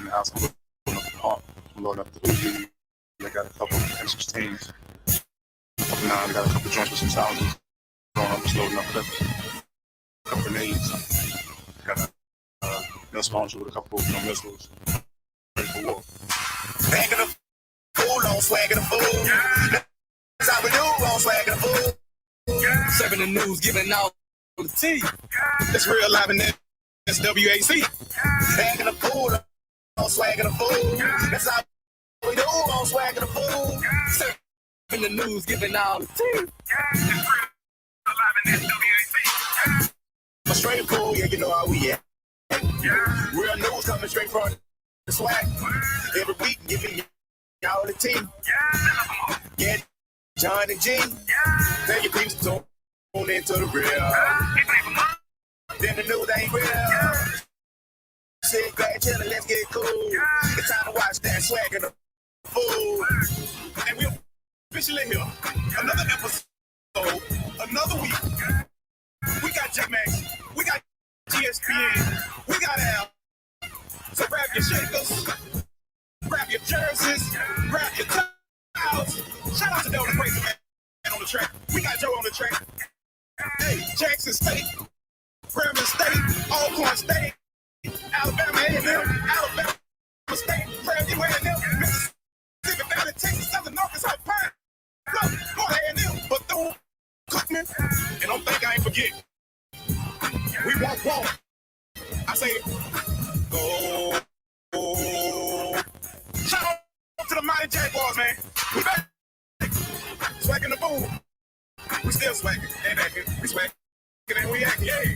the house. I'm loading up the park. I'm loading up the Uzi. I got a couple of M16s. Now I got a couple joints with some thousands. I'm just loading up clips. A couple grenades. Got a missile launcher with a couple missiles. Ready for war. Back in the fool on Swac'N the fool. That's how we do on Swac'N the fool. Serving the news, giving out the tea. It's real live in there. It's WAC. Back in the fool on Swac'N the fool. That's how we do on Swac'N the fool. Serving the news, giving out the tea. It's real live in there. WAC. A straight fool, yeah, you know how we at. Real news coming straight from the SWAC. Every week giving y'all the tea. Yeah, John and G. Tell your peeps to tune into the real. Then the news ain't real. Sit back, chillin', let's get cool. It's time to watch that Swac'N the fool. And we're officially here. Another episode, another week. We got J-Max, we got GSPN, we got Al. So grab your shakers, grab your jerseys, grab your towels. Shout out to Delta Crazy Man on the track. We got Joe on the track. Hey, Jackson State, Grambling State, Alcorn State, Alabama A&M, Alabama State, Grambling A&M, Mississippi Valley, Texas, Southern North, and South Pine. Go A&M, but don't cook me, and don't think I ain't forget. We won't walk. I say, go. Shout out to the mighty Jaguars, man. We back. Swac'N the fool. We still swacking and acting. We swacking and we acting. Yeah.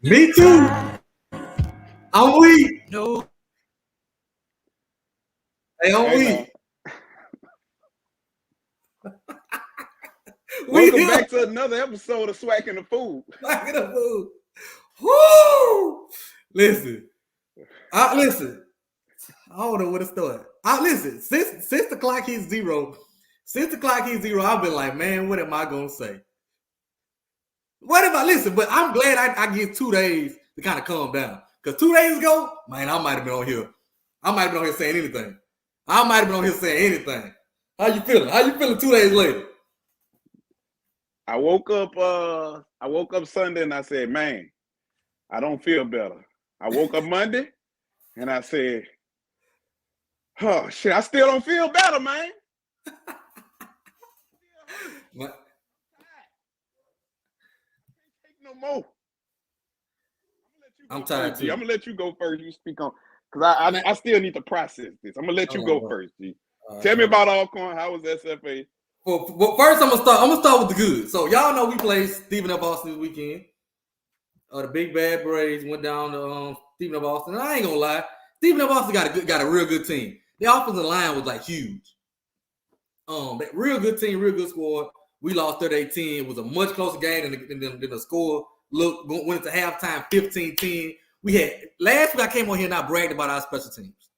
Me too. I'm weak. No. Hey, I'm Hey, weak. Welcome back to another episode of Swac'N the Fool. Swac'N the fool. Woo! Listen. Listen. I don't know where to start. Listen. Since the clock hit zero, I've been like, man, what am I gonna say? What if I listen? But I'm glad I get 2 days to kind of calm down. Because 2 days ago, man, I might have been on here. I might have been on here saying anything. How you feeling? 2 days later? I woke up Sunday and I said, man, I don't feel better. I woke up Monday and I said, oh shit, I still don't feel better, man. No more. I'm tired too. I'm gonna let you go first. You speak on because I still need to process this. I'm gonna let you go first, G. Tell me about Alcorn. How was SFA? Well, first I'm gonna start with the good. So y'all know we played Stephen F. Austin this weekend. The Big Bad Braves went down to Stephen F. Austin. And I ain't gonna lie, Stephen F. Austin got a real good team. The offensive line was like huge. Real good team, real good squad. We lost 38-10. It was a much closer game than the score. Look, went into halftime 15-10. We had last week I came on here and I bragged about our special teams.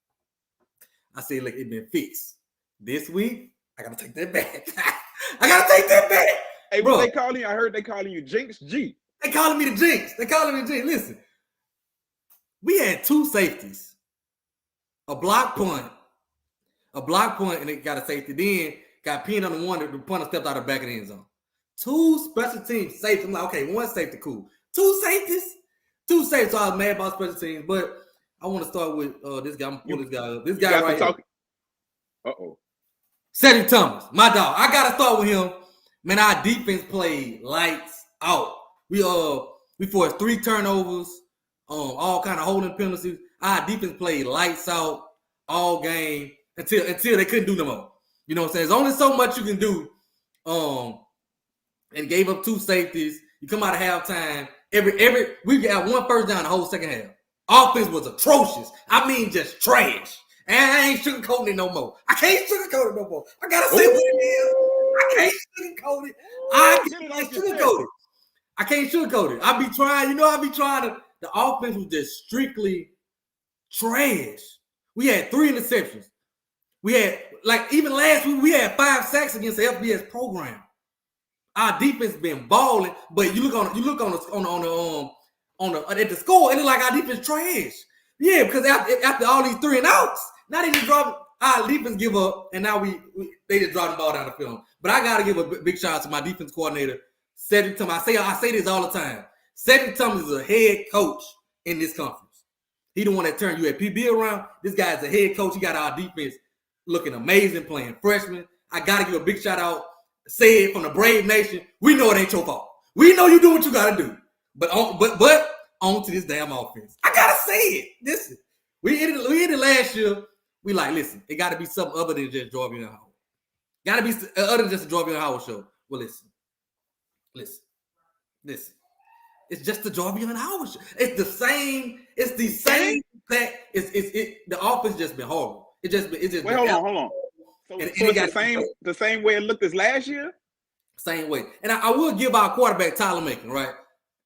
I said, look, it been fixed. This week, I gotta take that back. I gotta take that back. Hey, bro. What they calling you? I heard they calling you Jinx G. They calling me the Jinx. Listen, we had 2 safeties, a block punt, and it got a safety. Then got pinned on the one that the punter stepped out of the back of the end zone. 2 special teams safeties. I'm like, okay, 1 safety, cool. 2 safeties. So I was mad about special teams, but I want to start with this guy. I'm gonna pull this guy up. This guy right here. Uh-oh. Cedric Thomas, my dog. I gotta start with him. Man, our defense played lights out. We forced 3 turnovers, all kind of holding penalties. Our defense played lights out all game until they couldn't do no more. You know what I'm saying? There's only so much you can do. And gave up 2 safeties. You come out of halftime. We got 1 first down the whole second half. Offense was atrocious. I mean, just trash. And I ain't sugarcoating it no more. I can't sugarcoat it no more. I gotta say what it is. I can't sugarcoat it. I can't sugarcoat it. I be trying. The offense was just strictly trash. We had 3 interceptions. We had, even last week, we had 5 sacks against the FBS program. Our defense been balling, but you look at the score, and it's like our defense trash. Yeah, because after all these 3 and outs, now they just drop our defense give up, and now they just drop the ball down the field. But I gotta give a big shout out to my defense coordinator, Cedric Thomas. I say this all the time. Cedric Thomas is a head coach in this conference. He the one that turned UAPB around. This guy's a head coach. He got our defense looking amazing, playing freshman. I gotta give a big shout out. Say it from the Brave Nation. We know it ain't your fault. We know you do what you gotta do. But on to this damn offense. I gotta say it. Listen, we ended last year. We listen, it gotta be something other than just Jordan and Howard. Gotta be other than just a Jordan and Howard show. Well, listen. It's just the Jordan and Howard show. It's the same. The offense just been horrible. It just. Wait, hold on. So it's the same way it looked as last year? Same way. And I will give our quarterback Tyler Macon, right?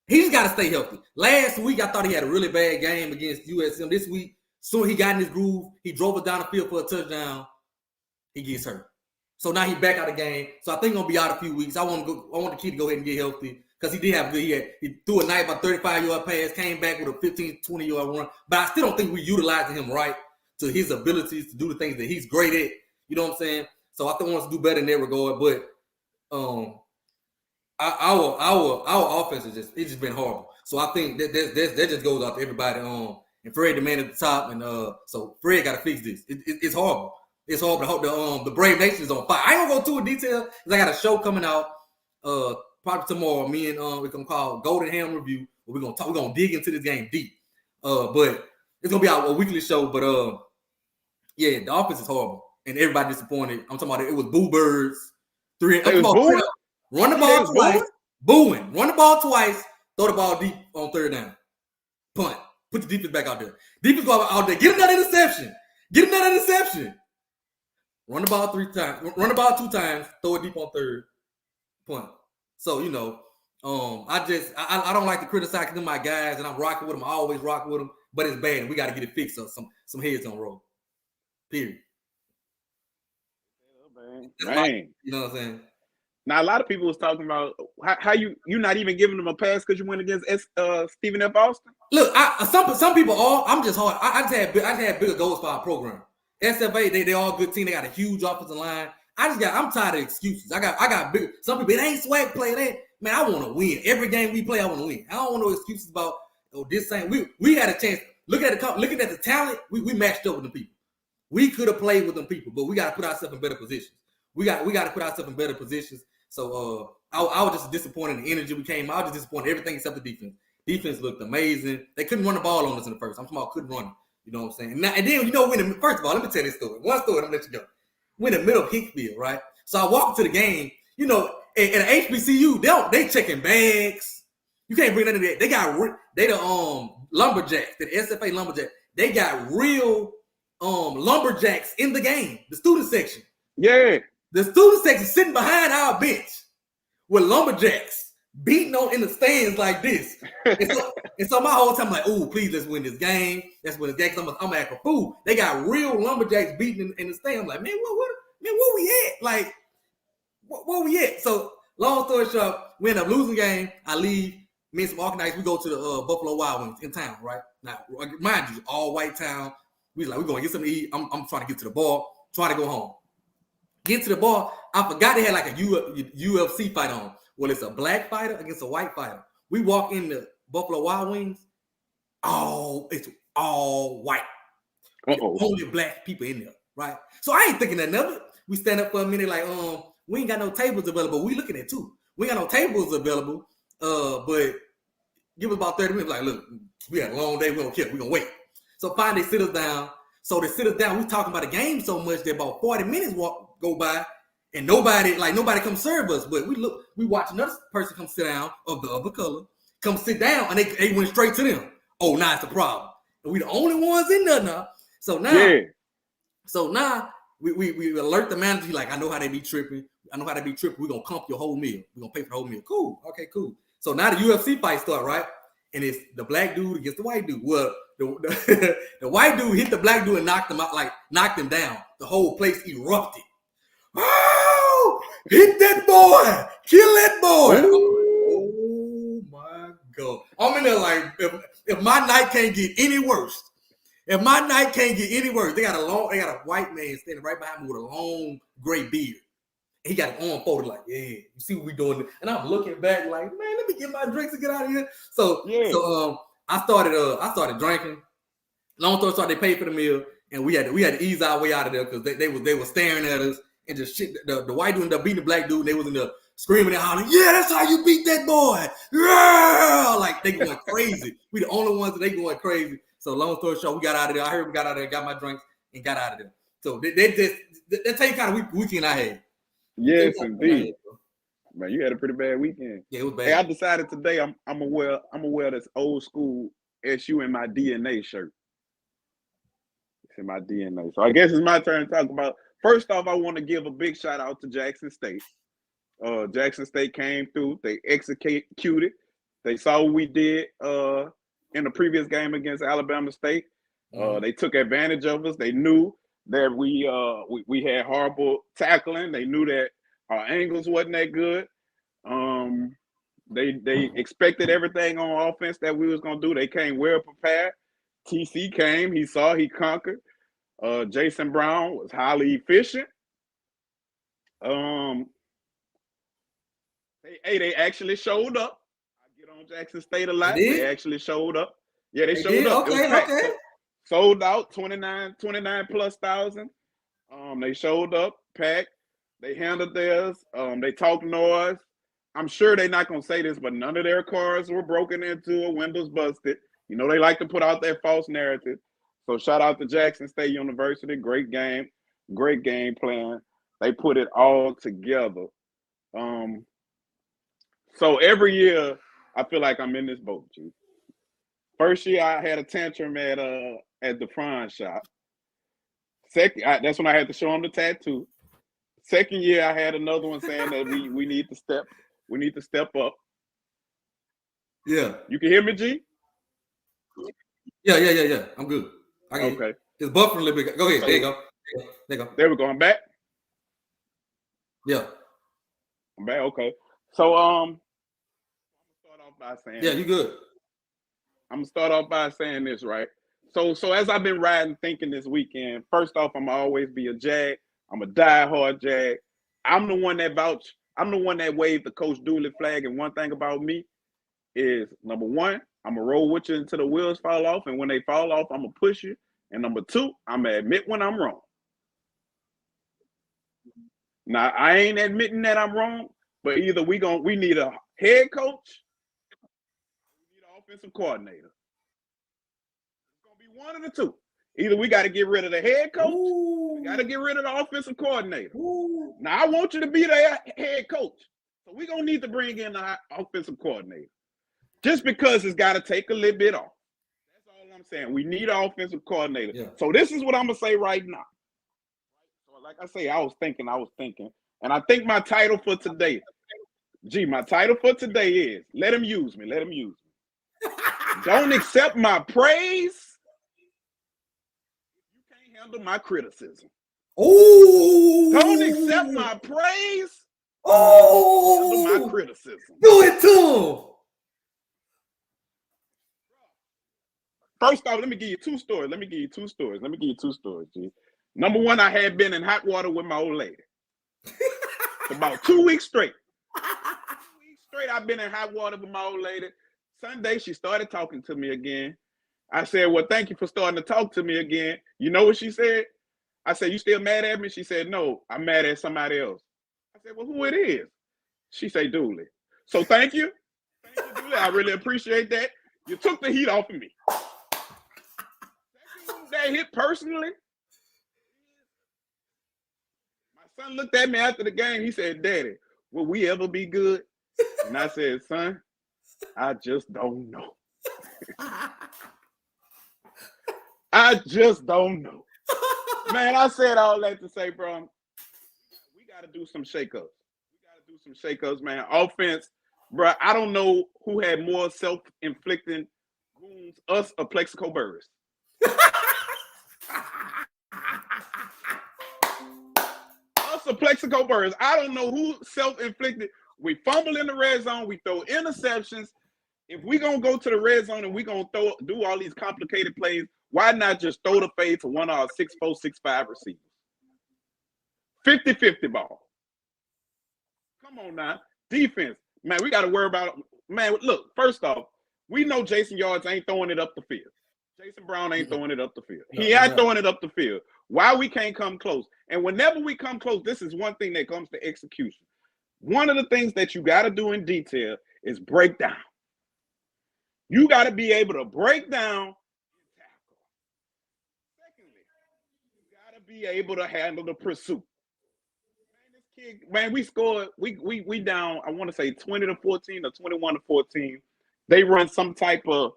He's got to stay healthy. Last week, I thought he had a really bad game against USM. This week, soon he got in his groove. He drove us down the field for a touchdown. He gets hurt. So now he's back out of the game. So I think he's going to be out a few weeks. I want the kid to go ahead and get healthy because he did have good. He threw a nice about 35-yard pass, came back with a 15, 20-yard run. But I still don't think we're utilizing him right to his abilities to do the things that he's great at. You know what I'm saying? So I think he wants to do better in that regard. But our offense it's just been horrible. So I think that just goes out to everybody. And Fred the man at the top, and so Fred got to fix this. It's horrible. It's horrible. The Brave Nation is on fire. I ain't gonna go too in detail because I got a show coming out probably tomorrow. Me and we're gonna call Golden Ham Review. We're gonna dig into this game deep. But it's gonna be a weekly show. But yeah, the offense is horrible. And everybody disappointed. I'm talking about it was boo birds. 3 run the ball twice. Booing. Run the ball twice. Throw the ball deep on 3rd down. Punt. Put the defense back out there. Defense go out there. Get him that interception. Run the ball 3 times. Run the ball 2 times. Throw it deep on 3rd. Punt. So I don't like to criticize them my guys, and I'm rocking with them. I always rock with them, but it's bad. We got to get it fixed. So some heads on roll. Period. Man. You know what I'm saying? Now a lot of people was talking about how you not even giving them a pass because you went against Stephen F. Austin. Look, some people are. I'm just hard. I just had bigger goals for our program. SFA, they all good team. They got a huge offensive line. I'm tired of excuses. I got bigger. Some people, it ain't SWAC play. Man, I want to win. Every game we play, I want to win. I don't want no excuses about this ain't. We had a looking at the talent. We matched up with the people. We could have played with them people, but we got to put ourselves in better positions. We got to put ourselves in better positions. So I was just disappointed in the energy we came. I was just disappointed in everything except the defense. Defense looked amazing. They couldn't run the ball on us in the first. I'm talking about couldn't run it. You know what I'm saying? And then first of all, let me tell you this story. One story, I'm gonna let you go. We're in the middle of Hicksville, right? So I walked to the game. At an HBCU, they checking bags. You can't bring none of that. They the lumberjacks, the SFA lumberjacks. They got real lumberjacks in the game. The student section. Yeah. The student section sitting behind our bench with lumberjacks beating on in the stands like this. And so my whole time, like, oh, please, let's win this game. Let's win this game. Cause I'm acting a fool. They got real lumberjacks beating in the stand. I'm like, man, where we at? Like, where we at? So, long story short, we end up losing the game. I leave. Me and some Arcanites, we go to the Buffalo Wild Wings in town, right? Now, mind you, all white town. We like, we're going to get something to eat. I'm trying to get to the bar, trying to go home. Get to the bar. I forgot they had like a UFC fight on. Well, it's a black fighter against a white fighter. We walk in the Buffalo Wild Wings. Oh, it's all white. Only black people in there, right? So I ain't thinking nothing of it. We stand up for a minute like, we ain't got no tables available. We looking at two. We ain't got no tables available. But give us about 30 minutes. Like, look, we had a long day. We don't care. We gonna wait. So finally, they sit us down. So they sit us down. We talking about the game so much that about 40 minutes go by, and nobody comes serve us. But we watch another person come sit down of the other color, come sit down, and they went straight to them. Oh, now it's a problem. And we the only ones in there now. So now, we alert the manager. He like, I know how they be tripping. We're gonna comp your whole meal. We're gonna pay for the whole meal. Cool. Okay, cool. So now the UFC fight start, right? And it's the black dude against the white dude. Well, the white dude hit the black dude and knocked him out, like knocked him down. The whole place erupted. Oh, hit that boy! Kill that boy! Oh my God! I'm in there like, if my night can't get any worse, they got a white man standing right behind me with a long gray beard. He got his arm folded like, yeah, you see what we doing? And I'm looking back like, man, let me get my drinks and get out of here. So I started drinking. Long story short, they paid for the meal, and we had to ease our way out of there because they were staring at us and just shit. The white dude ended up beating the black dude, and they was in there screaming and hollering, yeah, that's how you beat that boy. Yeah! Like they going crazy. We the only ones that they going crazy. So long story short, we got out of there. I heard we got out of there, got my drinks, and got out of there. So they tell you kind of weekend I had. Yes, indeed. Man, you had a pretty bad weekend. Yeah, it was bad. Hey, I decided today I'm gonna wear this old school SU in my DNA shirt. It's in my DNA. So I guess it's my turn to talk about. First off, I want to give a big shout out to Jackson State. Jackson State came through. They executed. They saw what we did in the previous game against Alabama State. They took advantage of us. They knew that we had horrible tackling. They knew that our angles wasn't that good. They expected everything on offense that we was gonna do. They came well prepared. TC came. He saw. He conquered. Jason Brown was highly efficient. They actually showed up. I get on Jackson State a lot. They actually showed up. Yeah, they showed up. Okay. Sold out 29 plus thousand. They showed up, packed. They handled theirs. They talked noise. I'm sure they're not gonna say this, but none of their cars were broken into or windows busted. You know, they like to put out their false narrative. So shout out to Jackson State University. Great game plan. They put it all together. So every year I feel like I'm in this boat, G. First year I had a tantrum at the front shop. That's when I had to show them the tattoo. Second year I had another one saying that we need to step up. Yeah. You can hear me, G? Yeah. I'm good. Okay. It's buffering a little bit. Go ahead. There you go. There we go. I'm back. Yeah. I'm back. Okay. So I'm gonna start off by saying. Yeah, you good. I'm gonna start off by saying this, right? So as I've been riding, thinking this weekend, first off, I'm gonna always be a Jag. I'm a diehard Jag. I'm the one that waved the Coach Dooley flag. And one thing about me is, number one, I'm gonna roll with you until the wheels fall off. And when they fall off, I'm gonna push you. And number two, I'm gonna admit when I'm wrong. Now, I ain't admitting that I'm wrong, but either we need a head coach, we need an offensive coordinator. It's gonna be one of the two. Either we got to get rid of the head coach, we got to get rid of the offensive coordinator. Now, I want you to be the head coach, so we're gonna need to bring in the offensive coordinator. Just because it's got to take a little bit off. That's all I'm saying. We need an offensive coordinator. Yeah. So this is what I'm gonna say right now. So like I say, I was thinking, and I think my title for today, Gee, my title for today is Let Him Use Me. Let Him use me. Don't accept my praise. You can't handle my criticism. Oh, Don't accept my praise. Oh, Handle my criticism. Do it to him. First off, let me give you two stories. G. Number one, I had been in hot water with my old lady. For about 2 weeks straight. 2 weeks straight, I've been in hot water with my old lady. Sunday, she started talking to me again. I said, well, thank you for starting to talk to me again. You know what she said? I said, you still mad at me? She said, no, I'm mad at somebody else. I said, well, who it is? She said, Dooley. So thank you. Thank you, Dooley. I really appreciate that. You took the heat off of me. That hit personally. My son looked at me after the game. He said, Daddy, will we ever be good? And I said, son, I just don't know. I just don't know. Man, I said all that to say, bro, we got to do some shakeups. Man. Offense, bro, I don't know who had more self-inflicting wounds, us or Plexico Burris. Us or Plexico Burris. I don't know who self-inflicted. We fumble in the red zone. We throw interceptions. If we're going to go to the red zone and we're going to do all these complicated plays, why not just throw the fade to one of our 6'4", 6'5" receivers? 50-50 ball. Come on now. Defense. Man, we got to worry about it. Man, look, first off, we know Jason Yards ain't throwing it up the field. Jason Brown ain't throwing it up the field. He ain't throwing it up the field. Why we can't come close? And whenever we come close, this is one thing that comes to execution. One of the things that you got to do in detail is break down. You got to be able to break down. Secondly, you got to be able to handle the pursuit. Man, this kid, man, we scored. We down. I want to say 20-14 or 21-14. They run some type of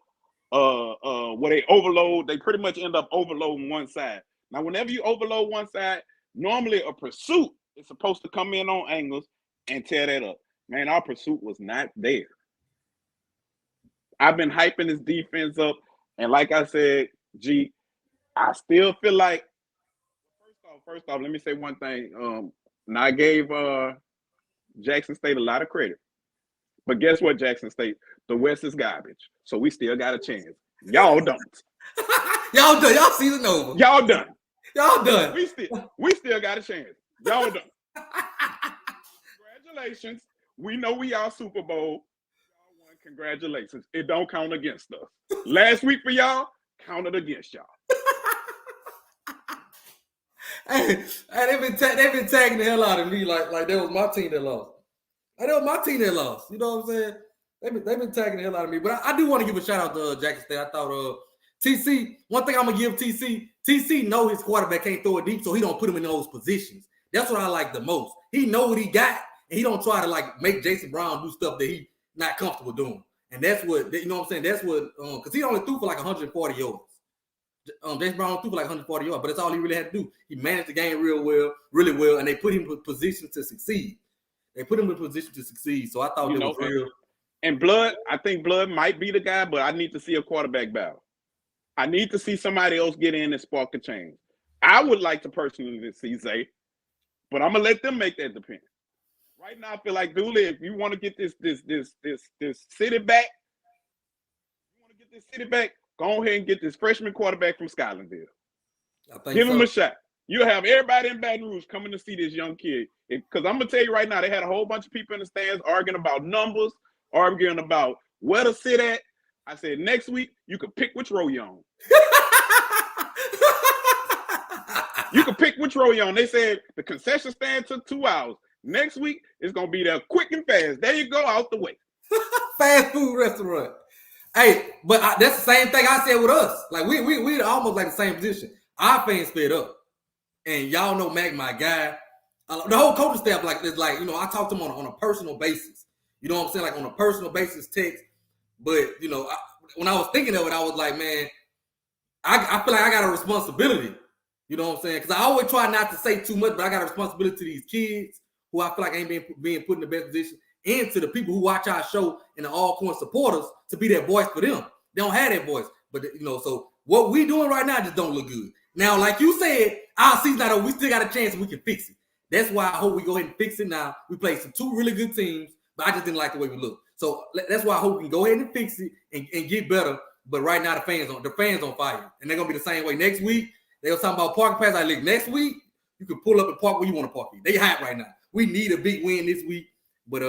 where they overload. They pretty much end up overloading one side. Now, whenever you overload one side, normally a pursuit is supposed to come in on angles and tear that up. Man, our pursuit was not there. I've been hyping this defense up, and like I said, G, I still feel like. First off, let me say one thing. Now I gave Jackson State a lot of credit, but guess what, Jackson State? The West is garbage, so we still got a chance. Y'all don't. Y'all done. Y'all season over. Y'all done. Y'all done. We still got a chance. Y'all done. Congratulations. We know we are Super Bowl. Y'all won. Congratulations. It don't count against us. Last week for y'all, counted against y'all. Hey, they've been tagging the hell out of me like that was my team that lost. That was my team that lost. You know what I'm saying? They've been tagging the hell out of me. But I do want to give a shout out to Jackson State. I thought TC, one thing I'm gonna give TC know his quarterback can't throw it deep, so he don't put him in those positions. That's what I like the most. He know what he got, and he don't try to like make Jason Brown do stuff that he not comfortable doing. And that's what, you know what I'm saying? That's what, because he only threw for like 140 yards. Jason Brown threw for like 140 yards, but that's all he really had to do. He managed the game really well, and they put him in position to succeed. So I thought it was real. And Blood, I think Blood might be the guy, but I need to see a quarterback battle. I need to see somebody else get in and spark the change. I would like to personally see Zay, but I'm gonna let them make that depend. Right now, I feel like Dooley, if you want to get this city back, go ahead and get this freshman quarterback from Skylandville. Give him a shot. You'll have everybody in Baton Rouge coming to see this young kid. Because I'm gonna tell you right now, they had a whole bunch of people in the stands arguing about numbers, arguing about where to sit at. I said, next week, you can pick which row you're on. You can pick which row you're on. They said the concession stand took 2 hours. Next week, it's going to be there quick and fast. There you go, out the way. Fast food restaurant. Hey, but that's the same thing I said with us. Like, we almost like the same position. Our fans sped up. And y'all know Mac, my guy. The whole coaching staff, it's like, you know, I talk to him on a personal basis. You know what I'm saying? Like, on a personal basis, text. But, you know, when I was thinking of it, I was like, man, I feel like I got a responsibility. You know what I'm saying? Because I always try not to say too much, but I got a responsibility to these kids who I feel like ain't being put in the best position. and to the people who watch our show and the Alcorn supporters to be that voice for them. They don't have that voice. But, so what we doing right now just don't look good. Now, like you said, our season's not over. We still got a chance and we can fix it. That's why I hope we go ahead and fix it now. We played two really good teams, but I just didn't like the way we look. So that's why I hope we can go ahead and fix it and get better. But right now, the fans on fire. And they're going to be the same way next week. They're talking about parking pass. Next week, you can pull up and park where you want to park. They hot right now. We need a big win this week, but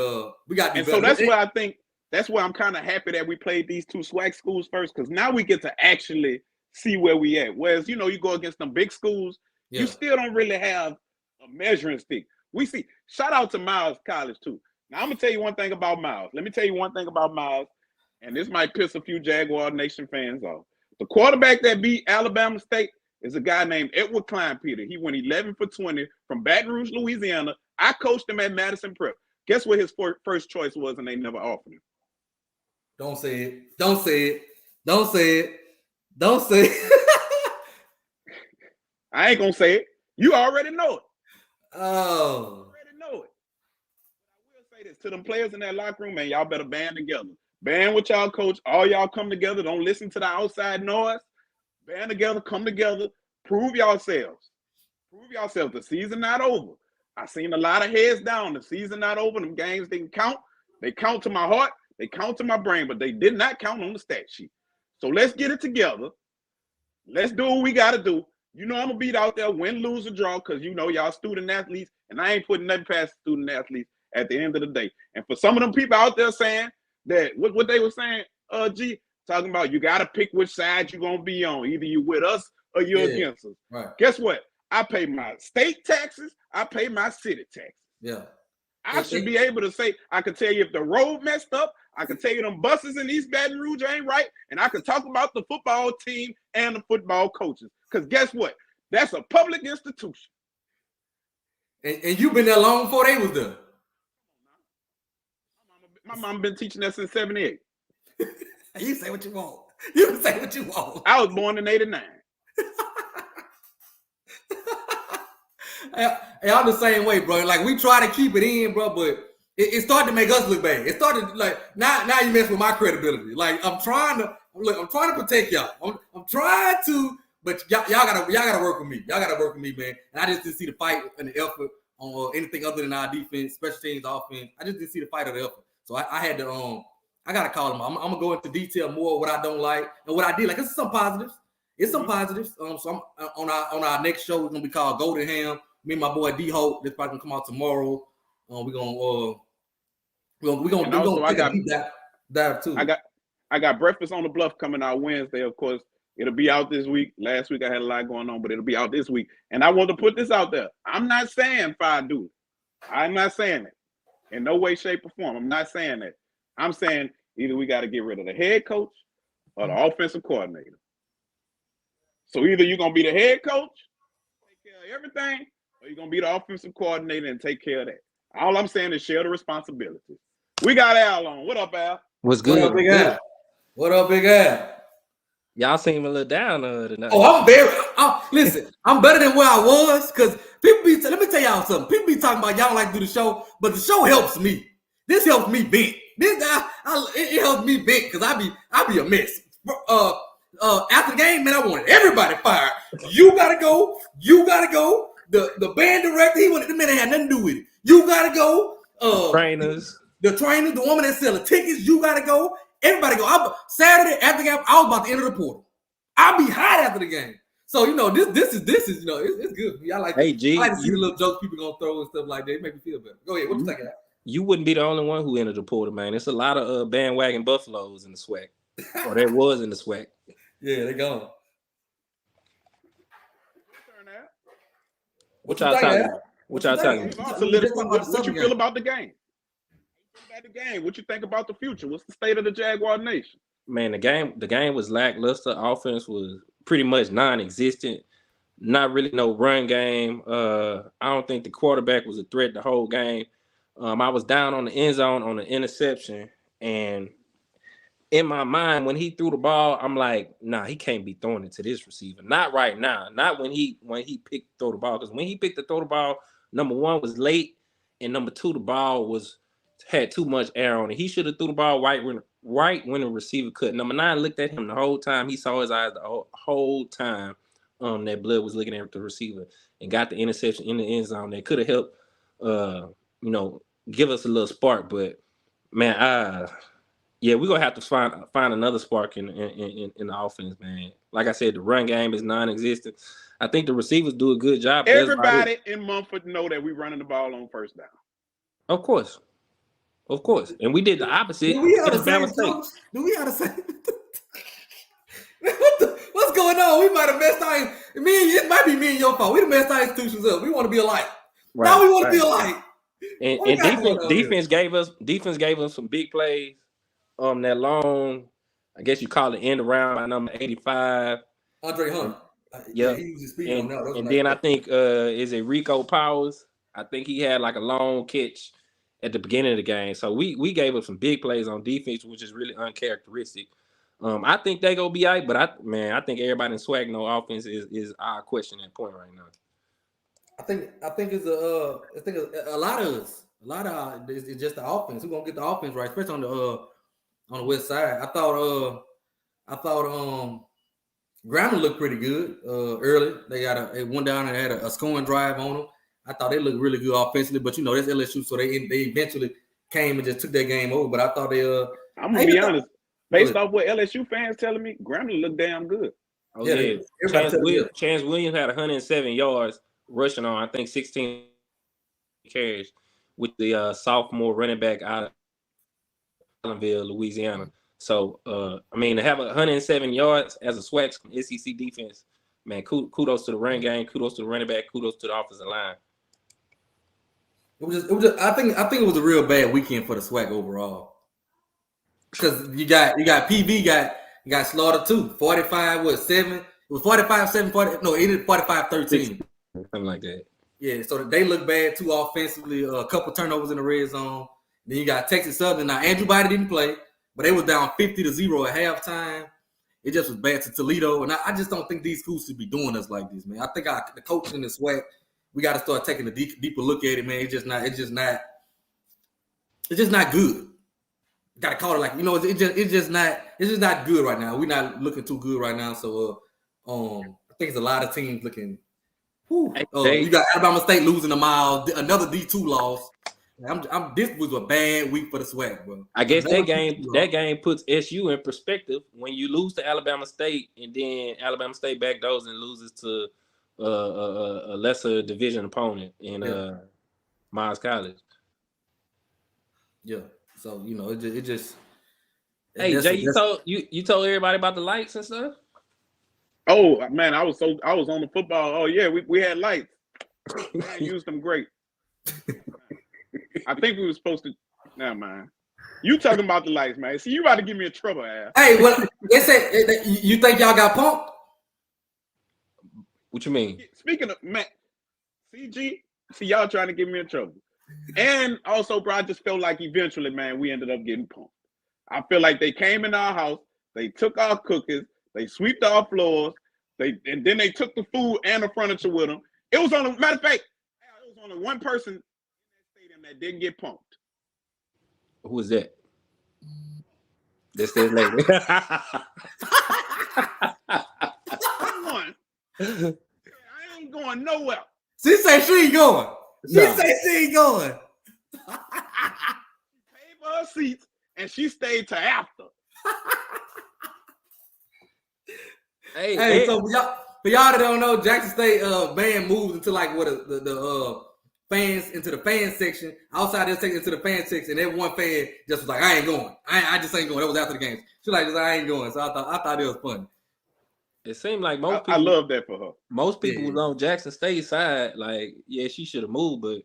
we got to be better. So that's why I think that's why I'm kind of happy that we played these two SWAC schools first, because now we get to actually see where we at. Whereas, you go against them big schools, you still don't really have a measuring stick. We see, shout out to Miles College too. Now I'm gonna tell you one thing about Miles. Let me tell you one thing about Miles, and this might piss a few Jaguar Nation fans off. The quarterback that beat Alabama State is a guy named Edward Kleinpeter. He went 11 for 20 from Baton Rouge, Louisiana. I coached him at Madison Prep. Guess what his first choice was, and they never offered him? Don't say it. Don't say it. Don't say it. Don't say it. I ain't gonna say it. You already know it. Oh. You already know it. But I will say this to them players in that locker room, man, y'all better band together. Band with y'all coach. All y'all come together. Don't listen to the outside noise. Band together, come together, prove yourselves. Prove yourselves. The season not over. I seen a lot of heads down. The season not over. Them games didn't count. They count to my heart. They count to my brain, but they did not count on the stat sheet. So let's get it together. Let's do what we got to do. I'm going to be out there, win, lose, or draw, because y'all student athletes, and I ain't putting nothing past student athletes at the end of the day. And for some of them people out there saying that, what they were saying, talking about you got to pick which side you're going to be on. Either you with us or you're against us. Right. Guess what? I pay my state taxes. I pay my city taxes. Yeah. I should be able to say, I can tell you if the road messed up. I can tell you them buses in East Baton Rouge ain't right. And I can talk about the football team and the football coaches. Because guess what? That's a public institution. And you've been there long before they was there. My mom been teaching us since 78. You say what you want. You can say what you want. I was born in 89. Hey, I'm the same way, bro. Like, we try to keep it in, bro, but it started to make us look bad. It started like now you mess with my credibility. Like, I'm trying to protect y'all. I'm trying to, but y'all gotta work with me. Y'all gotta work with me, man. And I just didn't see the fight and the effort on anything other than our defense, special teams, offense. I just didn't see the fight or the effort. So I had to I gotta call him. I'm gonna go into detail more what I don't like and what I did. Like, it's some positives. It's some positives. So I'm on our next show. It's gonna be called Golden Ham. Me and my boy D Hope. This probably gonna come out tomorrow. We're gonna take a deep dive too. I got Breakfast on the Bluff coming out Wednesday. Of course, it'll be out this week. Last week I had a lot going on, but it'll be out this week. And I want to put this out there. I'm not saying fire do it. I'm not saying it in no way, shape, or form. I'm not saying that. I'm saying either we got to get rid of the head coach or the offensive coordinator. So either you're gonna be the head coach, take care of everything, or you're gonna be the offensive coordinator and take care of that. All I'm saying is share the responsibilities. We got Al on. What up, Al? What's good? What up, Big Al? What up, Big Al? Y'all seem a little down tonight. Oh, listen, I'm better than where I was, because let me tell y'all something. People be talking about y'all like to do the show, but the show helps me. This helps me vent. It helps me vent because I be a mess. After the game, man, I wanted everybody fired. You gotta go. The band director, the man ain't had nothing to do with it. You gotta go. Trainers, the woman that selling tickets, you gotta go. Everybody go. Saturday after the game, I was about to enter the portal. I'll be hot after the game. So this is it's good. I like to see the little jokes people gonna throw and stuff like that. It make me feel better. Go ahead. What you think of that? You wouldn't be the only one who entered the portal, man. It's a lot of bandwagon Buffaloes in the SWAC, or there was in the SWAC. Yeah, they gone. What y'all talking about? What y'all talking about? What you feel about the game? What you think about the future? What's the state of the Jaguar Nation? Man, the game was lackluster. Offense was pretty much non-existent. Not really no run game. I don't think the quarterback was a threat the whole game. I was down on the end zone on an interception, and in my mind, when he threw the ball, I'm like, nah, he can't be throwing it to this receiver. Not right now. Not when he picked to throw the ball. Because when he picked to throw the ball, number one was late, and number two, the ball was had too much air on it. He should have threw the ball right when the receiver cut. Number 9 looked at him the whole time. He saw his eyes the whole time. That Blood was looking at the receiver and got the interception in the end zone. That could have helped, give us a little spark. But man, yeah, we're gonna have to find another spark in the offense, man. Like I said, the run game is non-existent. I think the receivers do a good job. Everybody in Mumford know that we running the ball on first down. Of course. And we did the opposite. Do we have the same coach? What's going on? We might have messed our it might be me and your fault. We done messed our institutions up. We want to be alike. Right, now we want to be alike. And defense gave us some big plays. That long, I guess you call it end around by number 85. Andre Hunt. Yeah. He was speed on that. And then I think is it Rico Powers? I think he had like a long catch at the beginning of the game. So we gave up some big plays on defense, which is really uncharacteristic. I think they gonna be all right, but I think everybody in SWAC no offense is our question at point right now. I think it's a lot of us. A lot of it's just the offense. We're gonna get the offense right, especially on the west side. I thought Grambling looked pretty good early. They went down and had a scoring drive on them. I thought they looked really good offensively, but that's LSU, so they eventually came and just took their game over. But I thought I'm gonna be honest. Based off what LSU fans telling me, Grambling looked damn good. Oh yeah, Chance Williams had 107 yards rushing on, I think 16 carries with the sophomore running back out of Allenville, Louisiana. So to have 107 yards as a SWAC SEC defense, man, kudos to the run game, kudos to the running back, kudos to the offensive line. It was just I think it was a real bad weekend for the SWAC overall. Because you got PV got slaughtered too. 45-7. It was 45-7, 40. No, it ended 45-13. Something like that. Yeah, so they look bad too offensively. A couple turnovers in the red zone. Then you got Texas Southern. Now Andrew Biden didn't play, but they was down 50-0 at halftime. It just was bad to Toledo, and I just don't think these schools should be doing us like this, man. I think the coaching in the SWAC, we got to start taking a deeper look at it, man. It's just not good. Gotta call it like it's just not good right now. We're not looking too good right now. So I think it's a lot of teams looking. You got Alabama State losing a mile, another D2 loss. This was a bad week for the SWAC, bro. I guess that game puts SU in perspective when you lose to Alabama State and then Alabama State backdoors and loses to a lesser division opponent in Miles College. Yeah. So it just. Hey Jay, you told everybody about the lights and stuff. Oh man, I was on the football. Oh yeah, we had lights. I used them great. I think we were supposed to. Never mind. You talking about the lights, man? See, you about to give me a trouble, ass. Hey, well, they said you think y'all got punked? What you mean? Speaking of man, CG, see y'all trying to give me in trouble. And also, bro, I just felt like eventually, man, we ended up getting punked. I feel like they came in our house, they took our cookies, they swept our floors, and then they took the food and the furniture with them. It was on matter of fact, it was only one person in that stadium that didn't get punked. Who is that? That's that lady. I ain't going nowhere. She said she ain't going. She said she ain't going. She paid for her seats and she stayed to after. Hey, so for y'all that don't know, Jackson State band moved into like what the fans into the fan section. Outside this section into the fan section, and then one fan just was like, "I ain't going. I just ain't going." That was after the game. She was like, "I ain't going." So I thought it was funny. It seemed like most people. I love that for her. Most people was on Jackson State side. Like, yeah, she should have moved, but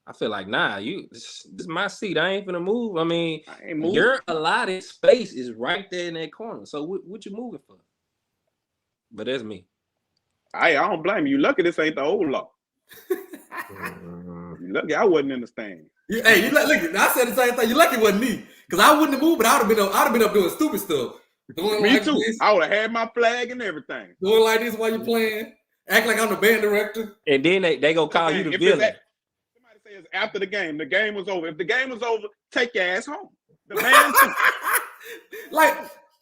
I feel like, nah, this is my seat. I ain't finna move. I mean, your allotted space is right there in that corner. So what you moving for? But that's me. I don't blame you. Lucky this ain't the old law. You lucky I wasn't in the stand. Hey, you look. I said the same thing. You lucky it wasn't me, because I wouldn't have moved, but I'd have been up doing stupid stuff. Doing me like too. This, I would have had my flag and everything. Doing like this while you're playing, act like I'm the band director. And then they gonna call you the villain. Somebody say Just after the game was over. If the game was over, take your ass home. The man too. Like,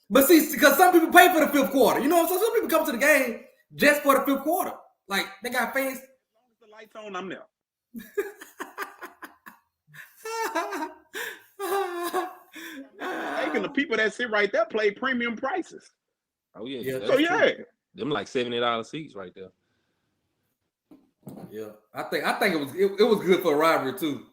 but see, because some people pay for the fifth quarter. You know, so some people come to the game just for the fifth quarter. Like, they got fans. As long as the lights on, I'm there. Taking the people that sit right there play premium prices. Oh yeah. Yeah. So yeah. Them like $70 seats right there. Yeah, I think it was good for a rivalry too.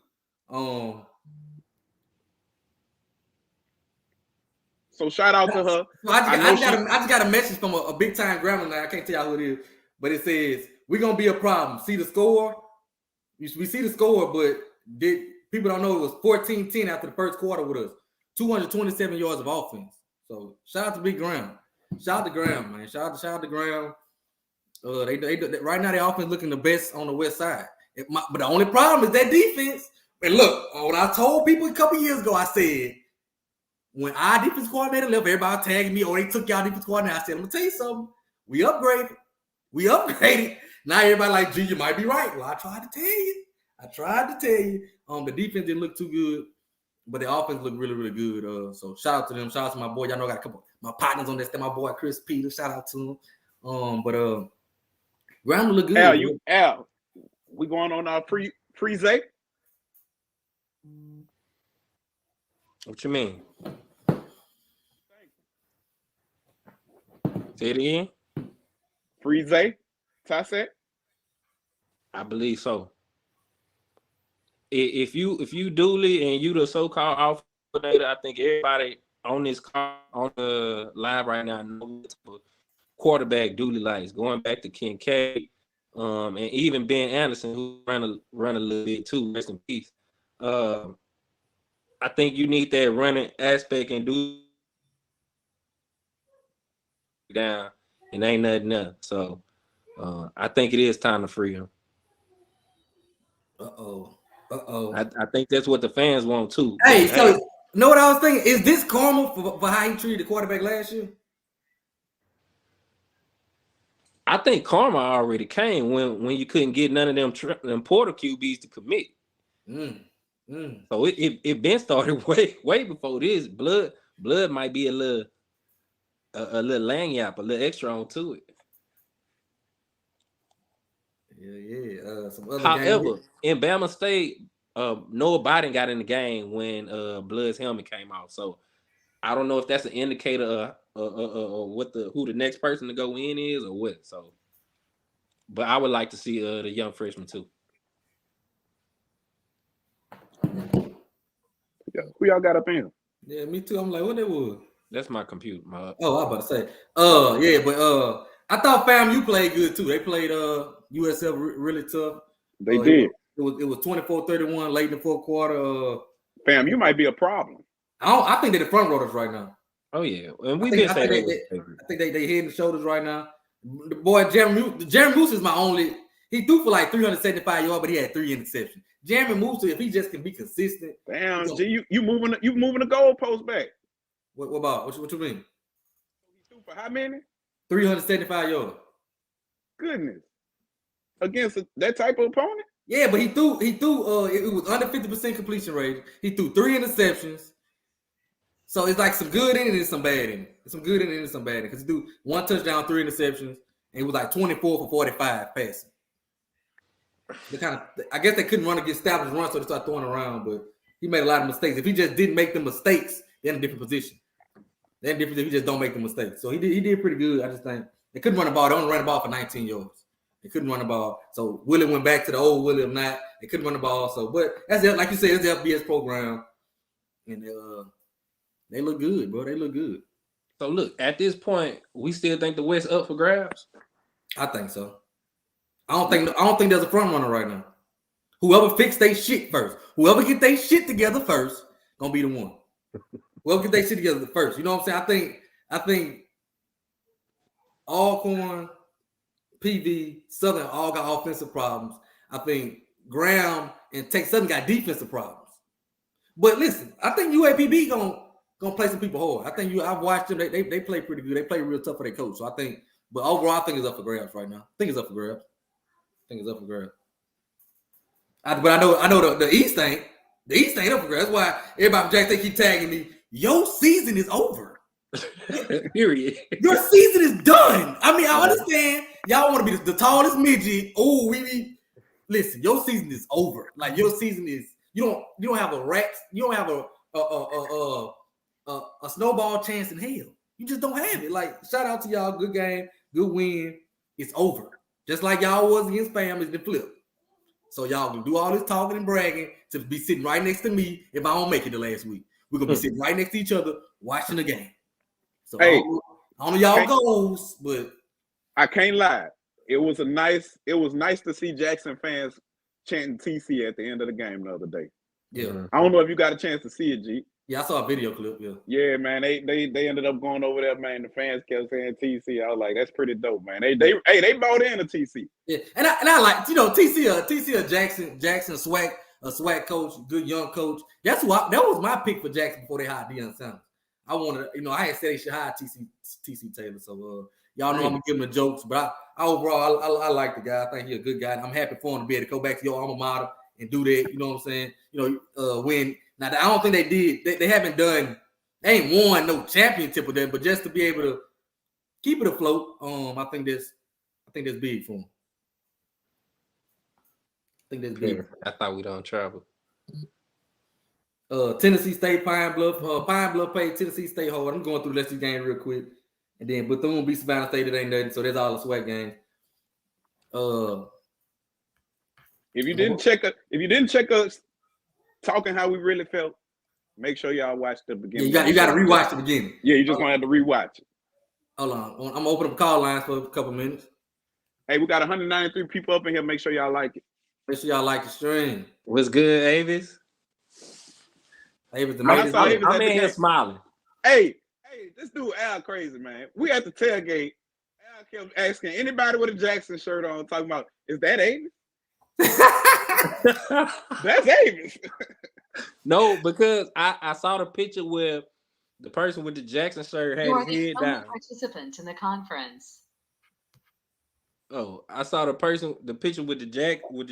So shout out to her. So I just got a message from a big time grandma now. I can't tell y'all who it is, but it says we're gonna be a problem. See the score? We see the score, but people don't know it was 14-10 after the first quarter with us. 227 yards of offense. So shout out to Big Graham. Shout out to Graham, man. Shout out to Graham. They right now their offense looking the best on the west side. But the only problem is that defense. And look, when I told people a couple years ago, I said, when our defense coordinator left, everybody tagging me, they took y'all defense coordinator. I said, I'm gonna tell you something. We upgraded. Now everybody like, gee, you might be right. Well, I tried to tell you. The defense didn't look too good, but the offense looked really, really good. So shout out to them. Shout out to my boy. Y'all know I got a couple of my partners on this. My boy Chris Peter. Shout out to him. Graham look good. Al, we going on our pre-Zay? What you mean? Say it again. Free-Zay? Tasset? I believe so. If you Dooley and you the so-called alpha coordinator, I think everybody on this call on the live right now knows quarterback Dooley likes. Going back to Kincaid, and even Ben Anderson, who run a little bit too. Rest in peace. I think you need that running aspect and do down, and ain't nothing else. So I think it is time to free him. I think that's what the fans want too. Hey, so you know what I was thinking? Is this karma for how he treated the quarterback last year? I think karma already came when you couldn't get none of them portal QBs to commit. So it been started way before this. Blood might be a little lanyap, a little extra onto it. Yeah. However, in Bama State, Noah Biden got in the game when Blood's helmet came off. So I don't know if that's an indicator of who the next person to go in is or what. So, but I would like to see the young freshman too. Yeah, who y'all got up in? Yeah, me too. I'm like, what that was? That's my computer. I was about to say. Yeah, but I thought FAMU played good too. They played USF really tough. They did. It was 24-31 late in the fourth quarter. Fam, you might be a problem. I think they're the front runners right now. Oh yeah, and we did say I think they head and shoulders right now. The boy Jeremy Moose is my only. He threw for like 375 yards, but he had 3 interceptions. Jeremy Moose, if he just can be consistent. Damn, G, you moving the goalpost back. What about what you mean? He threw for how many? 375 yards. Goodness, against that type of opponent. Yeah, but he threw. It was under 50% completion rate. He threw 3 interceptions. So it's like some good in it and some bad in it. Some good in it and some bad in it. Because he threw 1 touchdown, 3 interceptions, and it was like 24 for 45 passing. I guess they couldn't run against established run, so they started throwing around. But he made a lot of mistakes. If he just didn't make the mistakes, they're in a different position. They're in a different. If he just don't make the mistakes, so he did pretty good. I just think they couldn't run the ball. They only ran the ball for 19 yards. They couldn't run the ball. So Willie went back to the old Willie of not. They couldn't run the ball. So, but that's it. Like you said, it's the FBS program, and they look good, bro. They look good. So look, at this point, we still think the West up for grabs. I think so. I don't think there's a front runner right now. Whoever fix their shit first, whoever get their shit together first, gonna be the one. Whoever get their shit together first. You know what I'm saying? I think Alcorn, PV, Southern all got offensive problems. I think Graham and Texas Southern got defensive problems. But listen, I think UAPB gonna play some people hard. I think I've watched them. They play pretty good. They play real tough for their coach. So I think, but overall, I think it's up for grabs right now. I think it's up for grabs. But I know the East ain't. The East ain't up for grabs. That's why everybody from Jackson keep tagging me. Your season is over. Period. Your season is done. I mean, I understand y'all want to be the tallest midget. Oh, listen. Your season is over. Like your season is. You don't have a rat. You don't have a snowball chance in hell. You just don't have it. Like shout out to y'all. Good game. Good win. It's over. Just like y'all was against Fam. It's the flip. So y'all can do all this talking and bragging to be sitting right next to me if I don't make it the last week. We're gonna be sitting right next to each other watching the game. So Hey, I don't know y'all goals, but I can't lie. It was nice to see Jackson fans chanting TC at the end of the game the other day. Yeah. I don't know if you got a chance to see it, G. Yeah, I saw a video clip. Yeah. Yeah, man. They ended up going over there, man. The fans kept saying TC. I was like, that's pretty dope, man. They bought in a TC. Yeah, and I like TC a Jackson SWAC coach, good young coach. That was my pick for Jackson before they hired Deion Sanders. I wanted, I had said they should hire TC Taylor. So y'all know I'm gonna give him the jokes, but I overall I like the guy. I think he's a good guy. I'm happy for him to be able to go back to your alma mater and do that. You know what I'm saying? Win. Now I don't think they did. They haven't done. They ain't won no championship with them, but just to be able to keep it afloat, I think that's big for them. I think that's big. I thought we don't travel. Tennessee State, Pine Bluff played Tennessee State hard. I'm going through the rest of the game real quick, and then Bethune beat Savannah State. It ain't nothing. So that's all the SWAC games. If you didn't check us talking how we really felt, make sure y'all watch the beginning. Yeah, you got to rewatch the beginning. Yeah, you just gonna have to rewatch it. Hold on, I'm gonna open up call lines for a couple minutes. Hey, we got 193 people up in here. Make sure y'all like it. Make sure y'all like the stream. What's good, Avis? Avis, I'm in here smiling. Hey, this dude Al crazy, man. We at the tailgate. Al kept asking anybody with a Jackson shirt on, talking about, is that Avis? That's Avis. No, because I saw the picture where the person with the Jackson shirt had his head down. Participant in the conference. Oh, I saw the picture with the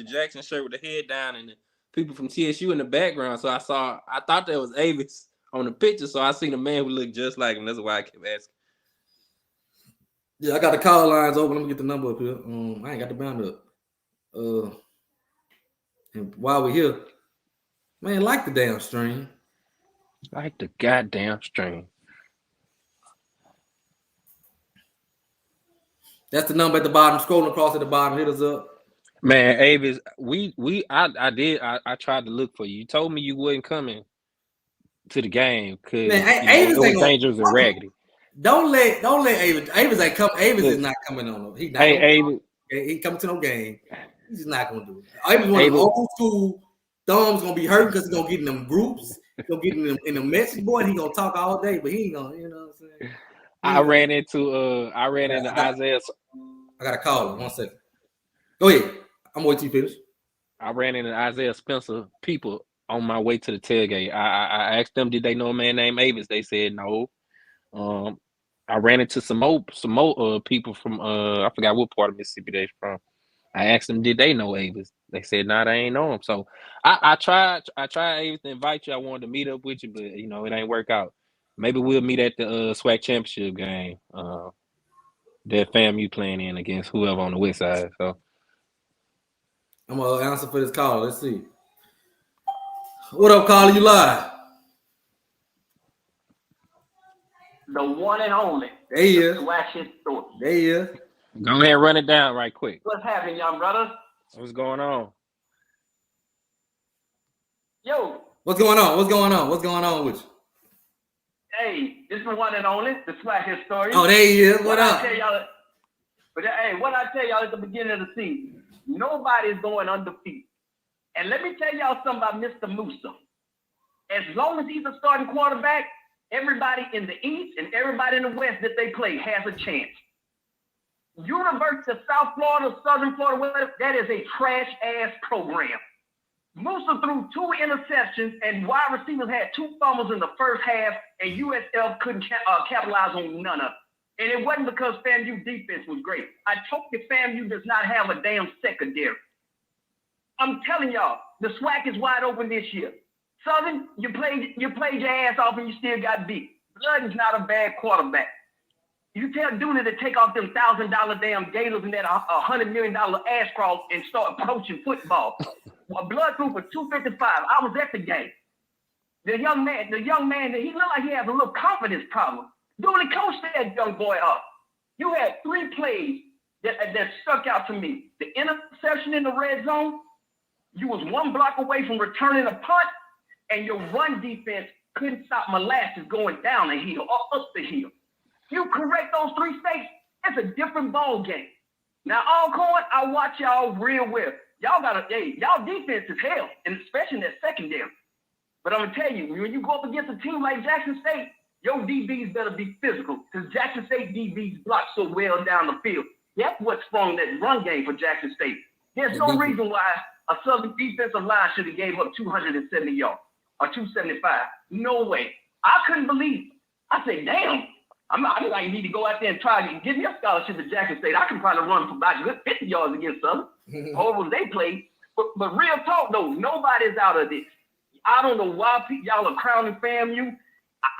Jackson shirt with the head down and the people from TSU in the background. So I thought that was Avis on the picture. So I seen a man who looked just like him. That's why I kept asking. Yeah, I got the call lines open. Let me get the number up here. I ain't got the bound up. And while we're here, man, like the damn stream. Like the goddamn stream. That's the number at the bottom. Scrolling across at the bottom. Hit us up. Man, Avis, I tried to look for you. You told me you wasn't coming to the game because it was dangerous and raggedy. Don't let Avis. Avis ain't come. Avis is not coming on. He coming to no game. He's just not gonna do it. Avis one of the old school thumbs gonna be hurting because he's gonna get in them groups. He's gonna get in the message board. He gonna talk all day, but he ain't gonna. You know what I'm saying? I ran into Isaiah. I gotta call him 1 second. Go ahead. I'm waiting till you finish. I ran into Isaiah Spencer people on my way to the tailgate. I asked them, did they know a man named Avis? They said no. I ran into some more people from I forgot what part of Mississippi they're from. I asked them, did they know Avis? They said no, they ain't know him. So I tried Avis to invite you. I wanted to meet up with you, but it ain't work out. Maybe we'll meet at the SWAC championship game. That FAMU playing in against whoever on the west side. So I'm gonna answer for this caller. Let's see. What up, caller? You live? The one and only. There he is. Swac'N story. There he is. Go ahead and run it down right quick. What's happening, young brother? What's going on? Yo. What's going on? What's going on with you? Hey, this is the one and only, the Swac'N story. Oh, there he is. What up? What I tell y'all at the beginning of the season, nobody's going undefeated. And let me tell y'all something about Mr. Musa. As long as he's a starting quarterback, everybody in the East and everybody in the West that they play has a chance. University of South Florida, Southern Florida, that is a trash-ass program. Musa threw 2 interceptions and wide receivers had 2 fumbles in the first half, and USF couldn't capitalize on none of it. And it wasn't because FAMU defense was great. I told you FAMU does not have a damn secondary. I'm telling y'all, the SWAC is wide open this year. Southern, you played your ass off and you still got beat. Blood is not a bad quarterback. You tell Dooley to take off them $1,000 damn Gators and that $100 million ass crawl and start coaching football. Well, Blood threw for 255. I was at the game. The young man, he looked like he has a little confidence problem. Dooley coached that young boy up. You had 3 plays that stuck out to me. The interception in the red zone, you was 1 block away from returning a punt, and your run defense couldn't stop molasses going down the hill or up the hill. You correct those 3 mistakes, it's a different ball game. Now, Alcorn, I watch y'all real well. Y'all y'all defense is hell, and especially in that secondary. But I'm gonna tell you, when you go up against a team like Jackson State, your DBs better be physical, because Jackson State DBs block so well down the field. That's what sprung that run game for Jackson State. There's no reason why a Southern defensive line should have gave up 270 yards or 275. No way. I couldn't believe it. I said, damn, I need to go out there and try to give me a scholarship at Jackson State. I can probably run for about 50 yards against Southern. However they play. But real talk, though, nobody's out of this. I don't know why y'all are crowning FAMU.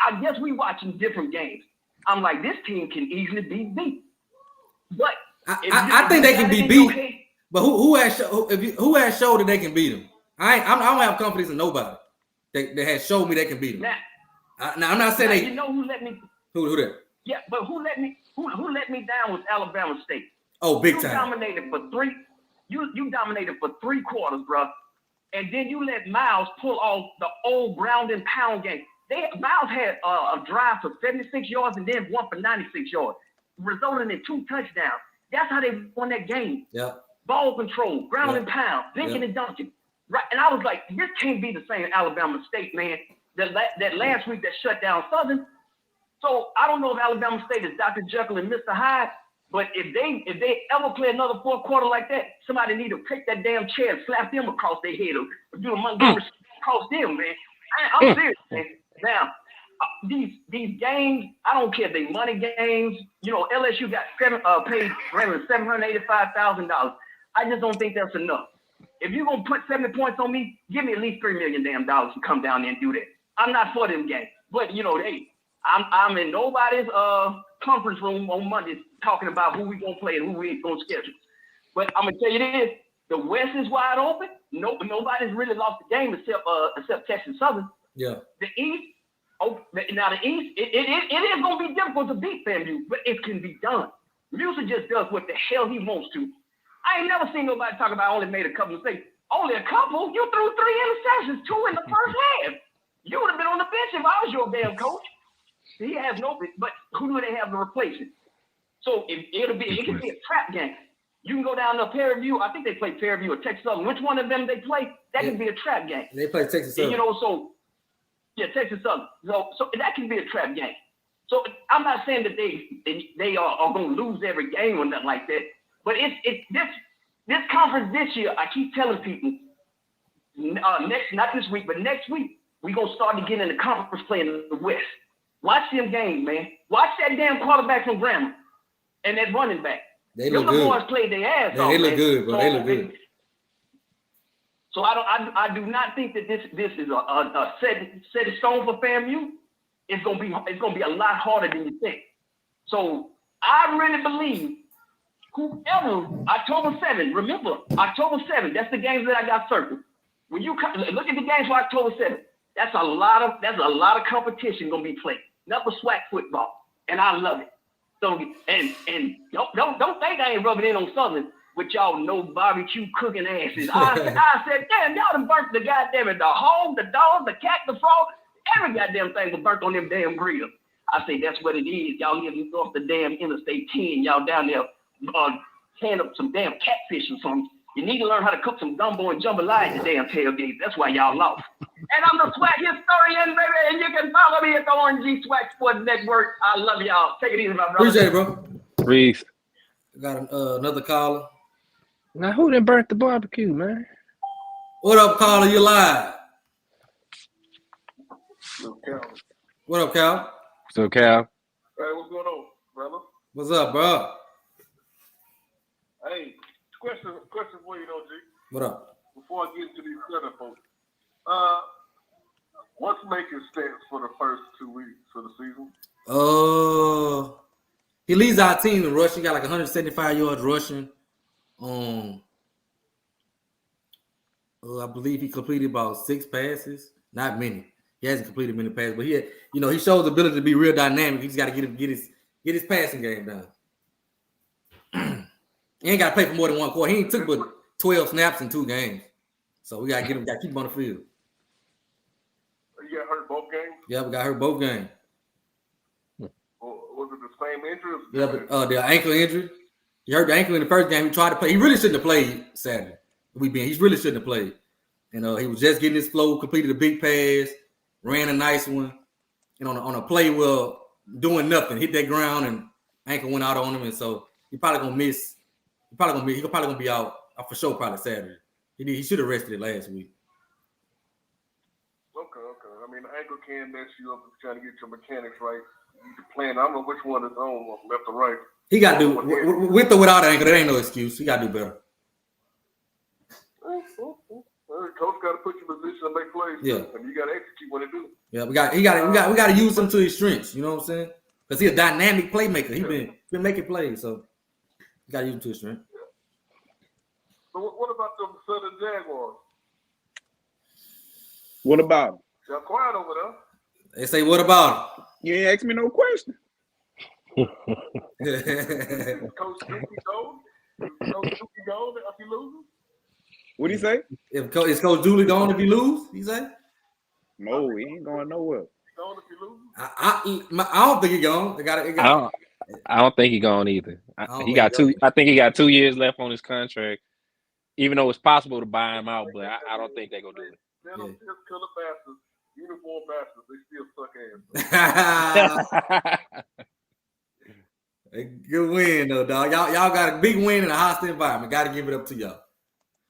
I guess we watching different games. I'm like, this team can easily be beat. But I think they can be beat. Okay, but who has showed that they can beat them? I don't have confidence in nobody that has showed me they can beat them. Now I'm not saying they. You know who let me? Who that? Yeah, but who let me down was Alabama State. Oh, big time. You dominated for 3. You dominated for 3 quarters, bro. And then you let Miles pull off the old ground and pound game. Miles had a drive for 76 yards and then one for 96 yards, resulting in 2 touchdowns. That's how they won that game. Yeah. Ball control, ground and pound, dinking and dunking. Right. And I was like, this can't be the same Alabama State, man. That last week that shut down Southern. So I don't know if Alabama State is Dr. Jekyll and Mr. Hyde, but if they ever play another 4th quarter like that, somebody need to take that damn chair and slap them across their head or do a Montgomery across them, man. I'm serious, man. Now, these games, I don't care if they money games. You know, LSU got paid $785,000. I just don't think that's enough. If you're gonna put 70 points on me, give me at least $3 million to come down there and do that. I'm not for them games, but you know, I'm in nobody's conference room on Monday talking about who we gonna play and who we ain't gonna schedule. But I'm gonna tell you this: the West is wide open. Nobody's really lost the game except Texas Southern. Yeah. The East. Now the East, it is gonna be difficult to beat FAMU, but it can be done. Musa just does what the hell he wants to. I ain't never seen nobody talk about only made a couple mistakes. Only a couple? You threw 3 interceptions, 2 in the first half. You would have been on the bench if I was your damn coach. He has no, but who do they have to replace it? So it can be a trap game. You can go down to Fairview. I think they play Fairview or Texas Southern. Which one of them they play? That can be a trap game. They play Texas Southern. You know, so yeah, Texas Southern. So that can be a trap game. So I'm not saying that they are going to lose every game or nothing like that. But this conference this year, I keep telling people, not this week, but next week, we're going to start to get in the conference play in the West. Watch them games, man. Watch that damn quarterback from Grambling and that running back. They look good. The boys played their ass off. They look good, bro. They look good. So I do not think that this is a set in stone for FAMU. It's gonna be a lot harder than you think. So I really believe whoever October 7th, remember October 7th, that's the games that I got circled. When you look at the games for October 7th, that's a lot of competition gonna be played. Nothing but SWAC football, and I love it. So and don't think I ain't rubbing in on Southern with y'all no barbecue cooking asses. I said, damn, y'all done burnt the goddamn the hog, the dog, the cat, the frog, every goddamn thing was burnt on them damn grills. I say that's what it is. Y'all getting off the damn Interstate 10. Y'all down there tearing up some damn catfish or something. You need to learn how to cook some gumbo and jambalaya at the damn tailgate. That's why y'all lost. And I'm the SWAC historian, baby, and you can follow me at the ONG SWAC Sports Network. I love y'all. Take it easy, my brother. Appreciate it, bro. Reese. Got another caller. Now, who done burnt the barbecue, man? What up, caller? You live? What up, Cal? So, Cal. Hey, what's going on, brother? What's up, bro? Hey, question for you, though, G. What up? before I get into these center folks, what's making stats for the first 2 weeks of the season? He leads our team in rushing. He got like 175 yards rushing. I believe he completed about 6 passes. Not many. He hasn't completed many passes, but he had, he shows the ability to be real dynamic. He's got to get his passing game down. He ain't got to play for more than one quarter. He ain't took but 12 snaps in 2 games. So we got to keep him on the field. You got hurt both games? Yeah, we got hurt both games. Was it the same injury? Yeah, but the ankle injury. He hurt the ankle in the first game. He tried to play. He really shouldn't have played Saturday. He really shouldn't have played. And he was just getting his flow, completed a big pass, ran a nice one, and on a play doing nothing, hit that ground and ankle went out on him, and so he probably gonna miss. He's probably gonna be out for sure probably Saturday. He should have rested it last week. Okay. I mean, the ankle can mess you up if you're trying to get your mechanics right. You're playing. I don't know which one is on, left or right. He got to do with or without ankle. That ain't no excuse. He got to do better. Coach got to put you in position to make plays. Yeah, and you got to execute when it do. Yeah, we got to use him to his strengths. You know what I'm saying? Because he's a dynamic playmaker. He been making plays, so you got to use him to his strength. Yeah. So what about the Southern Jaguars? What about him? Y'all quiet over there. They say, what about him? You ain't ask me no question. Coach Dookie gone? Coach Dookie gone if he loses? What do you say? Is Coach Dooley gone if he lose? You say? No, he ain't going nowhere. Gone if he loses? I don't think he gone. I don't think he gone either. I think he got 2 years left on his contract. Even though it's possible to buy him out, but I don't think they're gonna do it. They're just killer bastards, uniform bastards. They still suck ass. Good win though, dog. Y'all got a big win in a hostile environment. Got to give it up to y'all.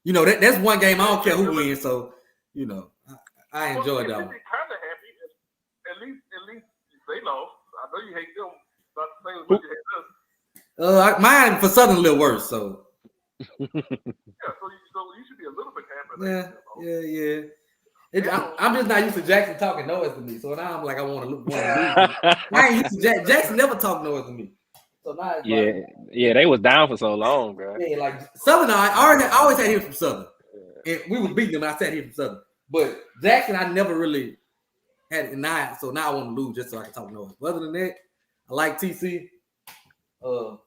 That's one game I don't care who wins. So I enjoyed that one. Kind of happy. At least they lost. I know you hate them. Not the same as what you hate us. Mine for Southern a little worse. So. So you should be a little bit happy. Yeah. I'm just not used to Jackson talking noise to me. So now I'm like, I want to lose. I ain't used to Jackson never talk noise to me. So now they was down for so long, bro. Yeah, like Southern, I always had him from Southern. And we was beating them. I said him from Southern. But Jackson, I never really had it. So now I want to lose just so I can talk noise. But other than that, I like TC. That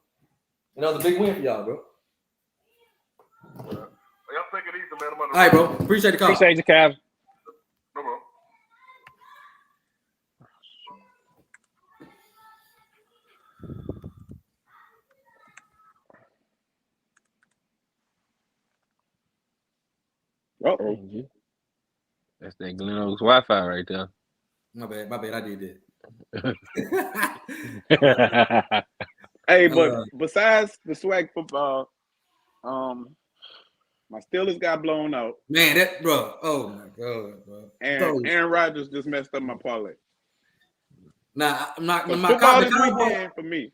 was a big win for y'all, bro. Y'all take it easy, man. All right, bro. Appreciate the call. Appreciate you, Cav. No, bro. That's that Glen Oaks Wi-Fi right there. My bad. I did that. Hey, but besides the SWAC football, my Steelers got blown out. Man, oh my God, bro. And Aaron Rodgers just messed up my parlay. Nah, I'm not. My football this weekend for me.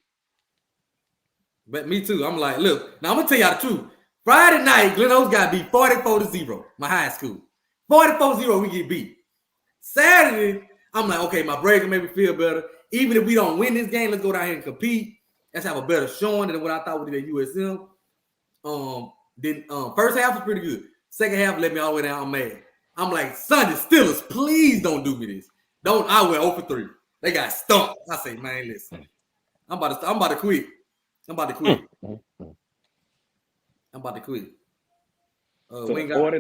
But me too. I'm like, look. Now I'm gonna tell y'all the truth. Friday night, Glen Oaks got beat 44-0. My high school, 44-0. We get beat. Saturday, I'm like, okay, my Braves made me feel better. Even if we don't win this game, let's go down here and compete. Let's have a better showing than what I thought we did at USM. Then first half was pretty good. Second half let me all the way down. I'm mad. I'm like, Sunday Steelers, please don't do me this. I went 0 for 3. They got stumped. I say, man, listen. I'm about to quit. We ain't got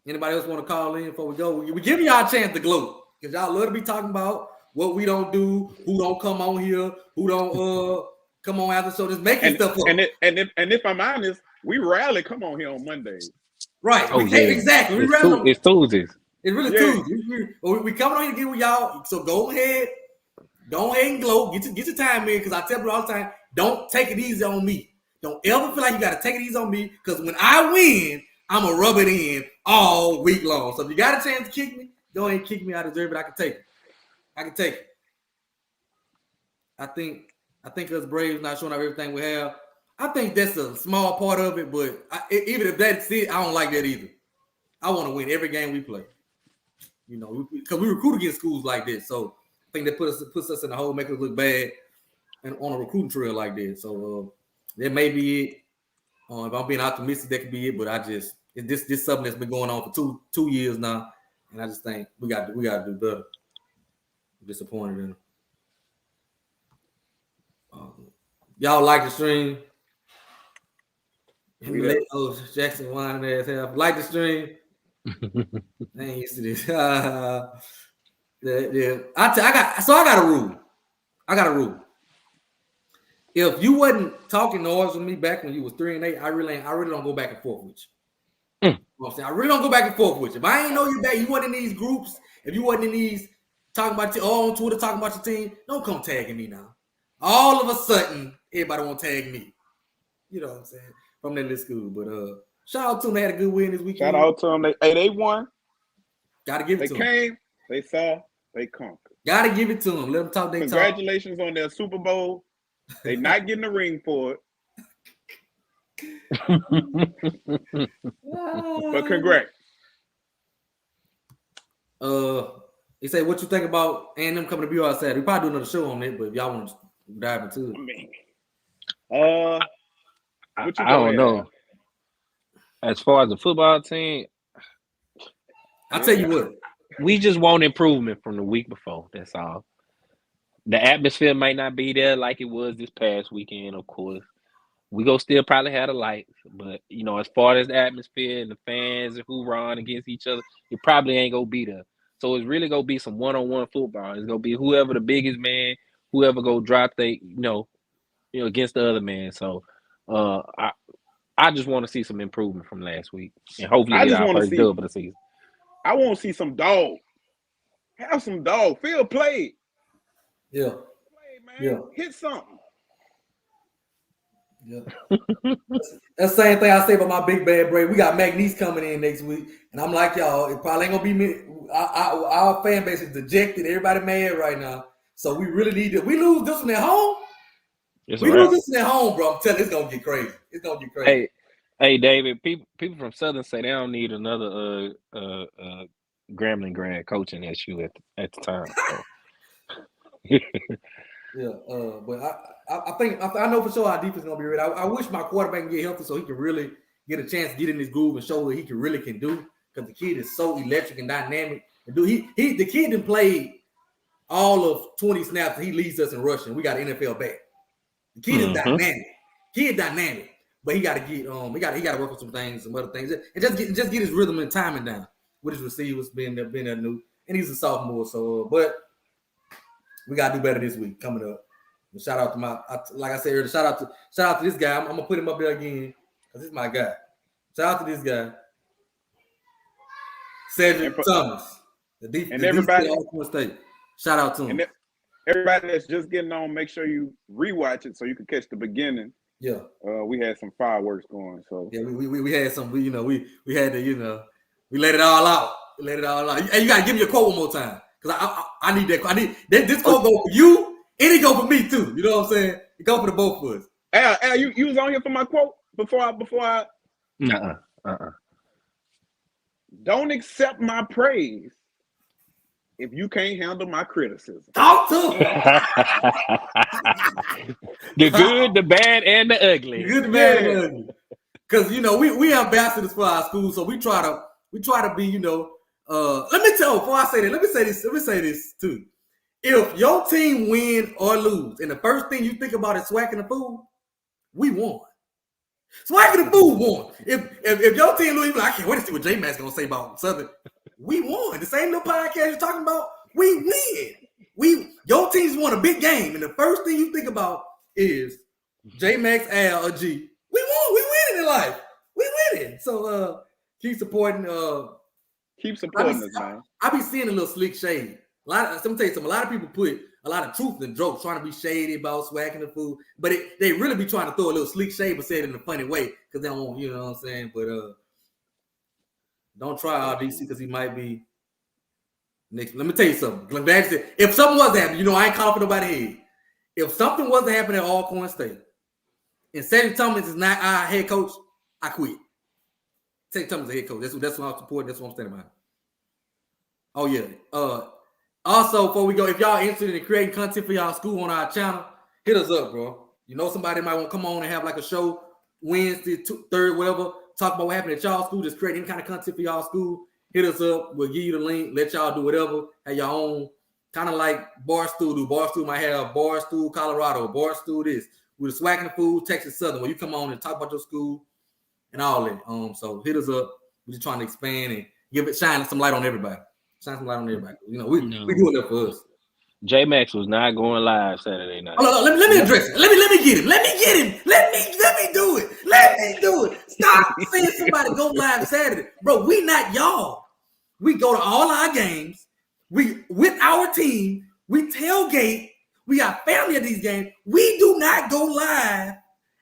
anybody else want to call in before we go? We give y'all a chance to gloat because y'all love to be talking about what we don't do, who don't come on here, who don't come on after. So just making stuff up. And if I'm honest, we rarely come on here on Mondays. Right. Exactly. It's Tuesdays. It's really Tuesdays. We coming on here to get with y'all. So go ahead and gloat. Get your time in because I tell people all the time, don't take it easy on me. Don't ever feel like you got to take it easy on me because when I win, I'm going to rub it in all week long. So if you got a chance to kick me, go ahead and kick me. I deserve it. I can take it. I think us Braves not showing up everything we have. I think that's a small part of it, but even if that's it, I don't like that either. I want to win every game we play. You know, because we recruit against schools like this. So I think that puts us in the hole, make us look bad and on a recruiting trail like this. So that may be it. If I'm being optimistic, that could be it. But this something that's been going on for two years now, and I just think we got to do better. I'm disappointed in them. Y'all like the stream? Jackson whining ass hell. Like the stream? I ain't used to this. Yeah. I got a rule. If you wasn't talking noise with me back when you was 3-8, I really don't go back and forth with you. You know what I'm saying? I really don't go back and forth with you. If I ain't know you back, you wasn't in these groups. If you wasn't in these talking about on Twitter talking about your team, don't come tagging me now. All of a sudden, everybody want to tag me. You know what I'm saying? From that little school. But shout out to them. They had a good win this weekend. Shout out to them. They won. Gotta give it to them. They came, they saw, they conquered. Gotta give it to them. Let them talk. Congratulations on their Super Bowl. They not getting a ring for it. But congrats. He said, what you think about A&M coming to BYU Saturday? We probably do another show on it, but if y'all want to dive into it. I don't know. As far as the football team, I'll tell you what. We just want improvement from the week before. That's all. The atmosphere might not be there like it was this past weekend, of course. We go still probably have the lights, but you know, as far as the atmosphere and the fans and hoorahing against each other, it probably ain't gonna be there. So it's really gonna be some one-on-one football. It's gonna be whoever the biggest man, whoever go drop they, you know, against the other man. So I just want to see some improvement from last week, and hopefully get our first dub of the season. I want to see some dog. Have some dog. Field play. Yeah. Play, man. Yeah. Hit something. Yeah. That's the same thing I say about my big bad Bray. We got McNeese coming in next week, and I'm like, y'all, it probably ain't gonna be me. Our fan base is dejected. Everybody mad right now. So we really need to. We lose this one at home. Lose this one at home, bro. I'm telling you, it's gonna get crazy. It's gonna get crazy. Hey, David. People from Southern say they don't need another Grambling grad coaching at you at the time. So. Yeah, but I think I know for sure our defense is gonna be ready. I wish my quarterback can get healthy so he can really get a chance to get in this groove and show what he really can do. Because the kid is so electric and dynamic. The kid done played all of 20 snaps. And he leads us in rushing. We got an NFL back. The kid is dynamic. Kid dynamic, but he got to get he got to work on some things, some other things, and just get his rhythm and timing down with his receivers being there new, and he's a sophomore. So, but we got to do better this week coming up. And shout out to like I said earlier, shout out to this guy. I'm gonna put him up there again because this is my guy. Shout out to this guy, Cedric Thomas, the everybody at Alcorn State. Shout out to him. And everybody that's just getting on, make sure you rewatch it so you can catch the beginning. Yeah, we had some fireworks going. So yeah, we had some. We had to we let it all out. We let it all out. Hey, you gotta give me a quote one more time because I need that. I need this quote go for you and it go for me too. You know what I'm saying? It go for the both of us. Al, you was on here for my quote before I. Don't accept my praise if you can't handle my criticism. Talk to him. The good, the bad, and the ugly. Good, the bad, and the ugly. Because we ambassadors for our school, so we try to be, let me tell you, before I say that, let me say this too. If your team win or lose, and the first thing you think about is Swac'N the Fool, we won. Swac'N the Fool won. If your team lose, I can't wait to see what J-Max gonna say about Southern. We won. The same little podcast you're talking about, we win. Your team's won a big game, and the first thing you think about is J-Max, Al, or G. We won. We winning in life. We winning. So keep supporting. Keep supporting us, man. I be seeing a little slick shade. Let me tell you something. A lot of people put a lot of truth in jokes, trying to be shady about Swac'N the Fool, but they really be trying to throw a little slick shade, but say it in a funny way because they don't want, you know what I'm saying. But don't try RDC because he might be next. Let me tell you something. If something was to happen, I ain't calling for nobody's head. If something was to happen at Alcorn State, and Cedric Thomas is not our head coach, I quit. Take Thomas as head coach. That's what I'm supporting. That's what I'm standing behind. Oh yeah. Also, before we go, if y'all interested in creating content for y'all school on our channel, hit us up, bro. You know somebody might want to come on and have like a show Wednesday, third, whatever. Talk about what happened at y'all school. Just create any kind of content for y'all school. Hit us up. We'll give you the link. Let y'all do whatever. Have your own, kind of like Barstool do. Barstool might have Barstool, Colorado. Barstool this. With the Swac'N, Texas Southern, where you come on and talk about your school and all that. So hit us up. We're just trying to expand and shine some light on everybody. Shine some light on everybody. You know, we doing that for us. J Max was not going live Saturday night. Oh, let me address it. Let me get him. Let me get him. Let me do it. Let me do it. Stop saying somebody go live Saturday. Bro, we not y'all. We go to all our games. We with our team. We tailgate. We got family at these games. We do not go live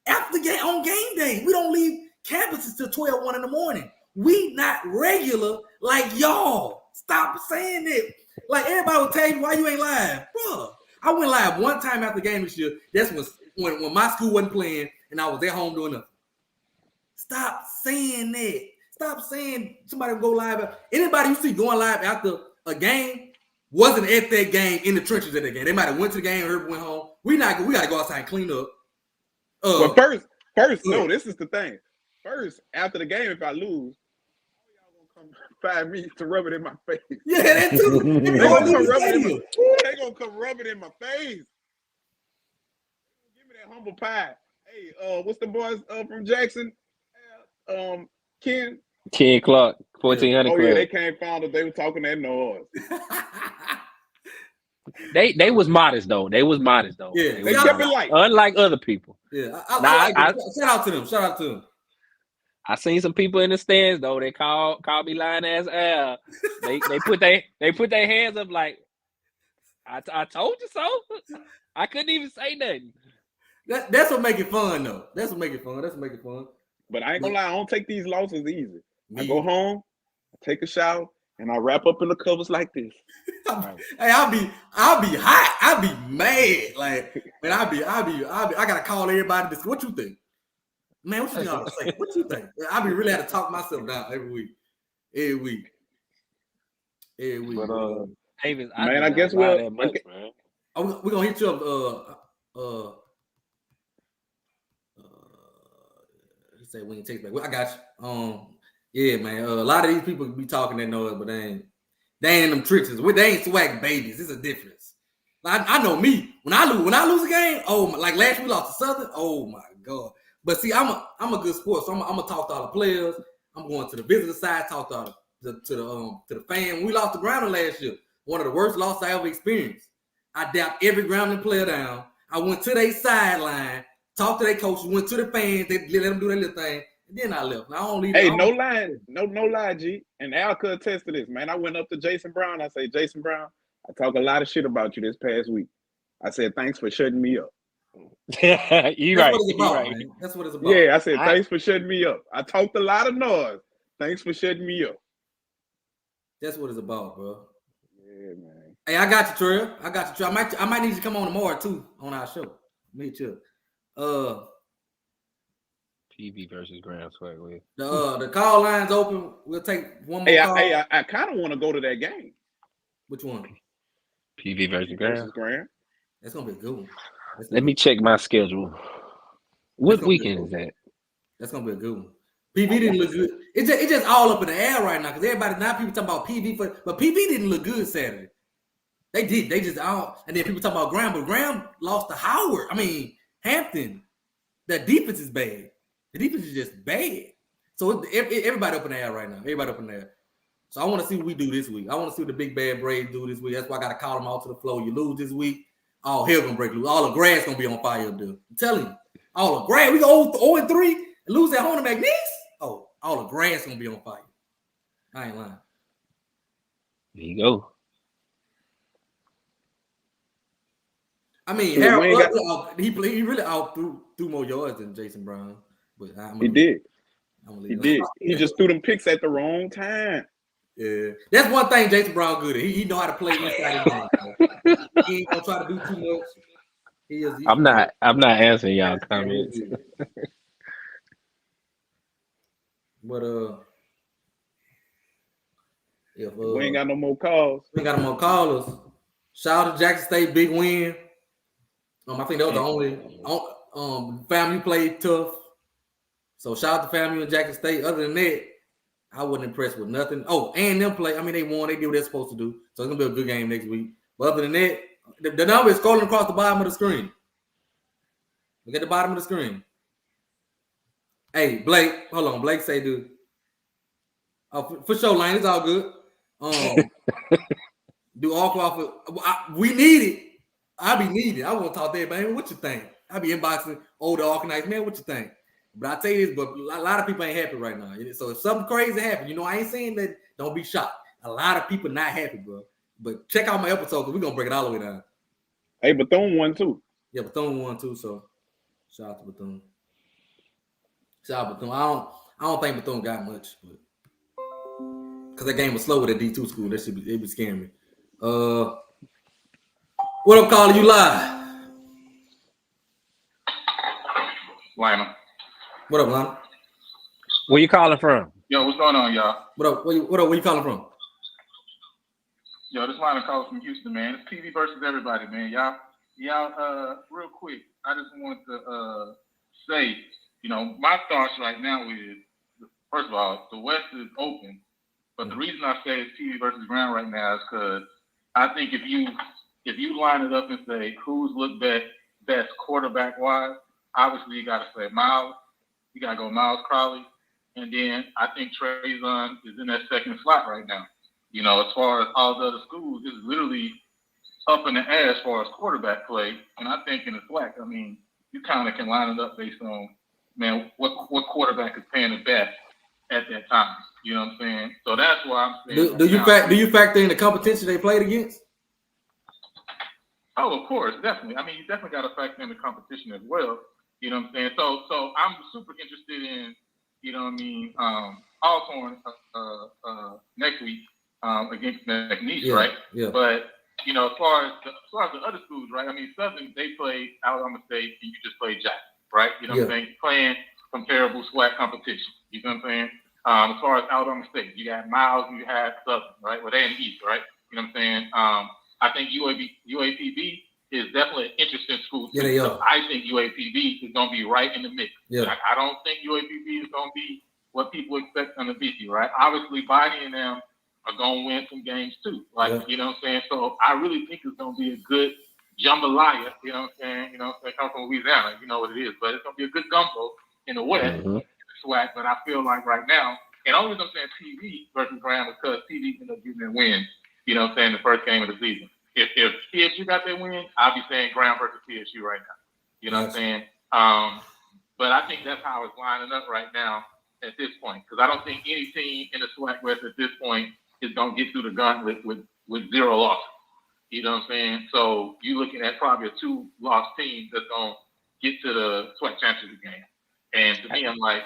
after the game on game day. We don't leave campuses till 12, 1 in the morning. We not regular like y'all. Stop saying it. Like everybody will tell you why you ain't live. Bro, I went live one time after the game this year. That's when my school wasn't playing and I was at home doing nothing. Stop saying that. Stop saying somebody will go live. Anybody you see going live after a game wasn't at that game in the trenches at that game. They might have went to the game, Herb went home. We got to go outside and clean up. Well, first, no, this is the thing. First, after the game, if I lose, y'all gonna come find me to rub it in my face. Yeah, that too. They gonna come rub it in my face. Give me that humble pie. Hey, what's the boys from Jackson? Ken Clark, 1400. Oh yeah, they came found us. They were talking that noise. They was modest though. Yeah, they kept it light. Unlike other people. Yeah, shout out to them. I seen some people in the stands though. They called me lying ass Al. They put their hands up like I told you so. I couldn't even say nothing. That's what make it fun though. That's what make it fun. But I ain't gonna lie, I don't take these losses easy. I go home, I take a shower, and I wrap up in the covers like this. Hey, I'll be hot. I'll be mad. Like, man, I gotta call everybody. What you think? Man, what you think? What you think? I be really had to talk myself down every week. But Davis, I guess we're gonna hit you up. He said we can take back. I got you. Yeah, man. A lot of these people be talking that noise, but they ain't in them trenches. They ain't swag babies. It's a difference. Like, I know me. When I lose a game, like last week we lost to Southern. Oh my God. But see, I'm a good sport, so I'm gonna talk to all the players. I'm going to the visitor side, talk to the fan. We lost to Grounding last year. One of the worst losses I ever experienced. I dapped every Grounding player down. I went to their sideline, talked to their coaches, went to the fans. They let them do their little thing, and then I left. Now I don't leave. Hey, no lie, G. And Al could attest to this, man. I went up to Jason Brown. I say, Jason Brown, I talk a lot of shit about you this past week. I said, thanks for shutting me up. You right. That's what it's about. Yeah, I said, thanks for shutting me up. I talked a lot of noise. Thanks for shutting me up. That's what it's about, bro. Yeah, man. Hey, I got you, Trey. I might need you to come on tomorrow too on our show. Meet you. PV versus Grand SWAC West. The call line's open. We'll take one more call. I kind of want to go to that game. Which one? PV versus Grand. That's gonna be a good one. Let me check my schedule. What weekend is that? That's gonna be a good one. PV didn't look good. It's just all up in the air right now because everybody now people talking about PV, but PV didn't look good Saturday. They did. They just all, and then people talking about Graham, but Graham lost to Howard. I mean Hampton. That defense is bad. The defense is just bad. So everybody up in the air right now. Everybody up in the air. So I want to see what we do this week. I want to see what the big bad Braves do this week. That's why I got to call them out to the floor. You lose this week, all hell gonna break loose. All the grass gonna be on fire up there. I'm telling you, all the grass. We go 0-3 and lose at home to McNeese. Oh, all the grass gonna be on fire. I ain't lying. There you go. I mean, Harold, he really out threw more yards than Jason Brown. But he did. He just threw them picks at the wrong time. Yeah, that's one thing Jason Brown good at. He know how to play inside the game. He ain't gonna try to do too much. I'm not answering y'all comments. But If we ain't got no more calls. we got no more callers. Shout out to Jackson State, big win. I think that was the only FAMU played tough. So shout out to FAMU and Jackson State. Other than that, I wasn't impressed with nothing. Oh, and them play. I mean, they won. They did what they're supposed to do. So it's gonna be a good game next week. But other than that, the number is scrolling across the bottom of the screen. Look at the bottom of the screen. Hey, Blake, hold on. Blake say, dude. Oh, for sure, Lane. It's all good. Do all Crawford. We need it. I be needed. I want to talk to everybody. What you think? I be inboxing older Arcanites. Man, what you think? But I tell you this, but a lot of people ain't happy right now. So if something crazy happens, I ain't saying that. Don't be shocked. A lot of people not happy, bro. But check out my episode because we're gonna break it all the way down. Hey, Bethune won too. Yeah, Bethune won too. So shout out to Bethune. Shout out to Bethune. I don't think Bethune got much, but because that game was slow with a D2 school, that should be scaring me. What up, caller? You live? Lionel. What up, Lionel? Where you calling from? Yo, what's going on, y'all? What up? What up? Where you calling from? Yo, this Lionel calling from Houston, man. It's TV versus everybody, man. Y'all, real quick, I just want to say, my thoughts right now is, first of all, the West is open, but the reason I say it's TV versus ground right now is because I think if you line it up and say who's looked best quarterback-wise, obviously you got to say Miles. You got to go Miles Crowley. And then I think Trayvon is in that second slot right now. As far as all the other schools, it's literally up in the air as far as quarterback play. And I think in the SWAC, you kind of can line it up based on, man, what quarterback is paying the best at that time. You know what I'm saying? So that's why I'm saying. Do you factor in the competition they played against? Oh, of course, definitely. You definitely got to factor in the competition as well. You know what I'm saying? So I'm super interested in, Alcorn next week against McNeese, right? Yeah. But as far as the other schools, right? Southern, they played Alabama State, and you just played Jackson, right? You know what I'm saying? Playing comparable SWAC competition. You know what I'm saying? As far as Alabama State, you got Miles, and you had Southern, right? Well, they're in the East, right? You know what I'm saying? I think UAPB is definitely an interesting school. Yeah, they are. I think UAPB is going to be right in the mix. Yeah. I don't think UAPB is going to be what people expect on the BC, right? Obviously, Biden and them are going to win some games too. You know what I'm saying? So I really think it's going to be a good jambalaya, you know what I'm saying? Come from Louisiana, you know what it is. But it's going to be a good gumbo in the West, SWAC. But I feel like right now, and only reason I'm saying TV versus Graham is because TV ended up getting their win, you know what I'm saying, the first game of the season. If TSU got their win, I'll be saying Graham versus TSU right now. You know what I'm saying? But I think that's how it's lining up right now at this point. Because I don't think any team in the SWAC West at this point is going to get through the gauntlet with 0 losses. You know what I'm saying? So you're looking at probably a 2-loss team that's going to get to the SWAC championship game. And to me, I'm like,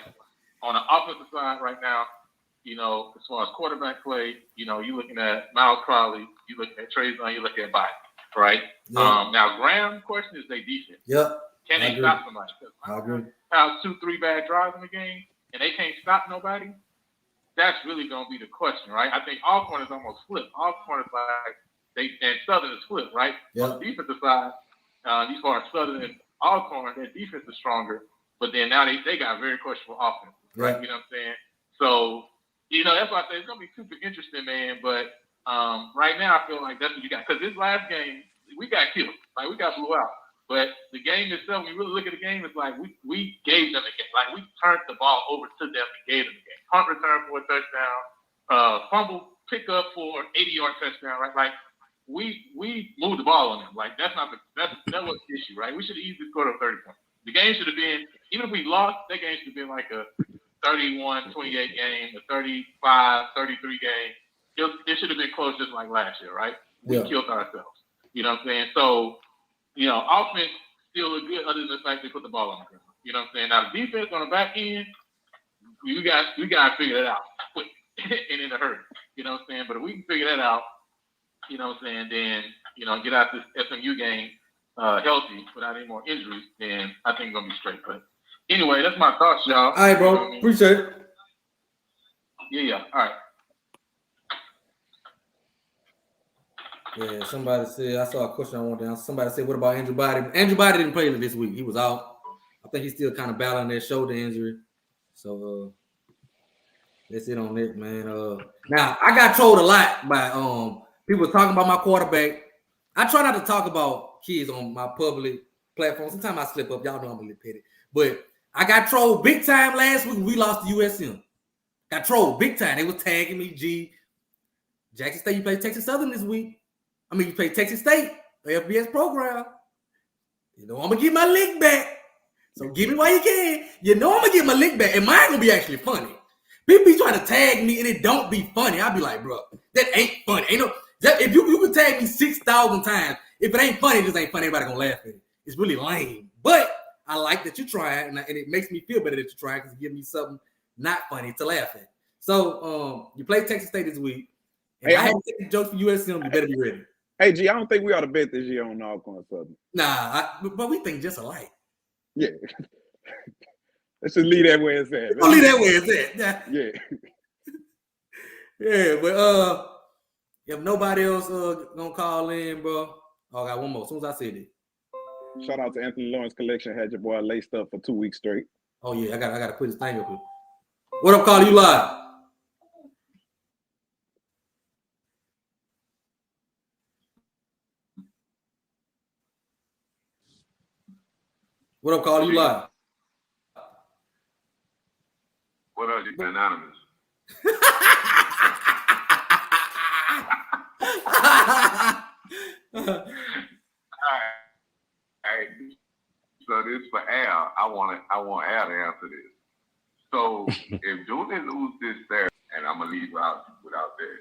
on the offensive side right now, as far as quarterback play, you're looking at Miles Crowley, you're looking at Trayvon, you're looking at Biden, right? Yeah. Now, Graham's question is their defense. Yep. Can they stop somebody? I agree. Have 2-3 bad drives in the game, and they can't stop nobody. That's really going to be the question, right? I think Alcorn is almost flipped. Alcorn is like, and Southern is flipped, right? Yep. On the defensive side, as far as Southern and Alcorn, their defense is stronger, but then now they got very questionable offense, right? You know what I'm saying? So, that's why I say it's going to be super interesting, man. But right now, I feel like that's what you got. Because this last game, we got killed. Like, we got blew out. But the game itself, when you really look at the game, it's like we gave them the game. Like, we turned the ball over to them and gave them the game. Punt return for a touchdown. Fumble pickup for 80-yard touchdown, right? Like, we moved the ball on them. Like, that was the issue, right? We should have easily scored a 30 points. The game should have been, even if we lost, that game should have been like a 31-28 game, a 35-33 game. It should have been close just like last year, right? We killed ourselves. You know what I'm saying? So, offense still look good other than the fact they put the ball on the ground. You know what I'm saying? Now, the defense on the back end, we got to figure that out quick and in a hurry. You know what I'm saying? But if we can figure that out, you know what I'm saying, then, get out this SMU game healthy without any more injuries, then I think it's going to be straight. But anyway, that's my thoughts, y'all. All right, bro. Appreciate it. Yeah. All right. Yeah, somebody said I saw a question I wanted to answer. Somebody said, "What about Andrew Body?" Andrew Body didn't play this week. He was out. I think he's still kind of battling that shoulder injury. So that's it on it, man. Now I got trolled a lot by people talking about my quarterback. I try not to talk about kids on my public platform. Sometimes I slip up. Y'all know I'm a little petty, but I got trolled big time last week. We lost to USM. Got trolled big time. They was tagging me. Jackson State, you play Texas Southern this week. I mean, you play Texas State, the FBS program. You know I'm gonna get my lick back. So give me while you can. You know I'm gonna get my lick back, and mine gonna be actually funny. People be trying to tag me and it don't be funny. I'll be like, bro, that ain't funny. Ain't no. If you can tag me 6,000 times, if it ain't funny, it just ain't funny. Everybody gonna laugh at it. It's really lame. But I like that you try it, and it makes me feel better that you try it because it gives me something not funny to laugh at. So you play Texas State this week. If I had to take jokes for USM, you better be ready. Hey, G, I don't think we ought to bet this year on Alcorn Southern. Nah, but we think just alike. Yeah. Let's just leave that where it's at. Let's leave that where it's at. Yeah. Yeah, but if nobody else gonna call in, bro. Oh, I got one more. As soon as I said it. Shout out to Anthony Lawrence Collection. Had your boy laced up for 2 weeks straight. Oh yeah, I gotta put this thing up here. What up, Carl? You live? What up, Carl? You live? What up, you anonymous? All right. So this for Al. I want Al to answer this. So if Dooley lose this there, and I'm gonna leave out without that.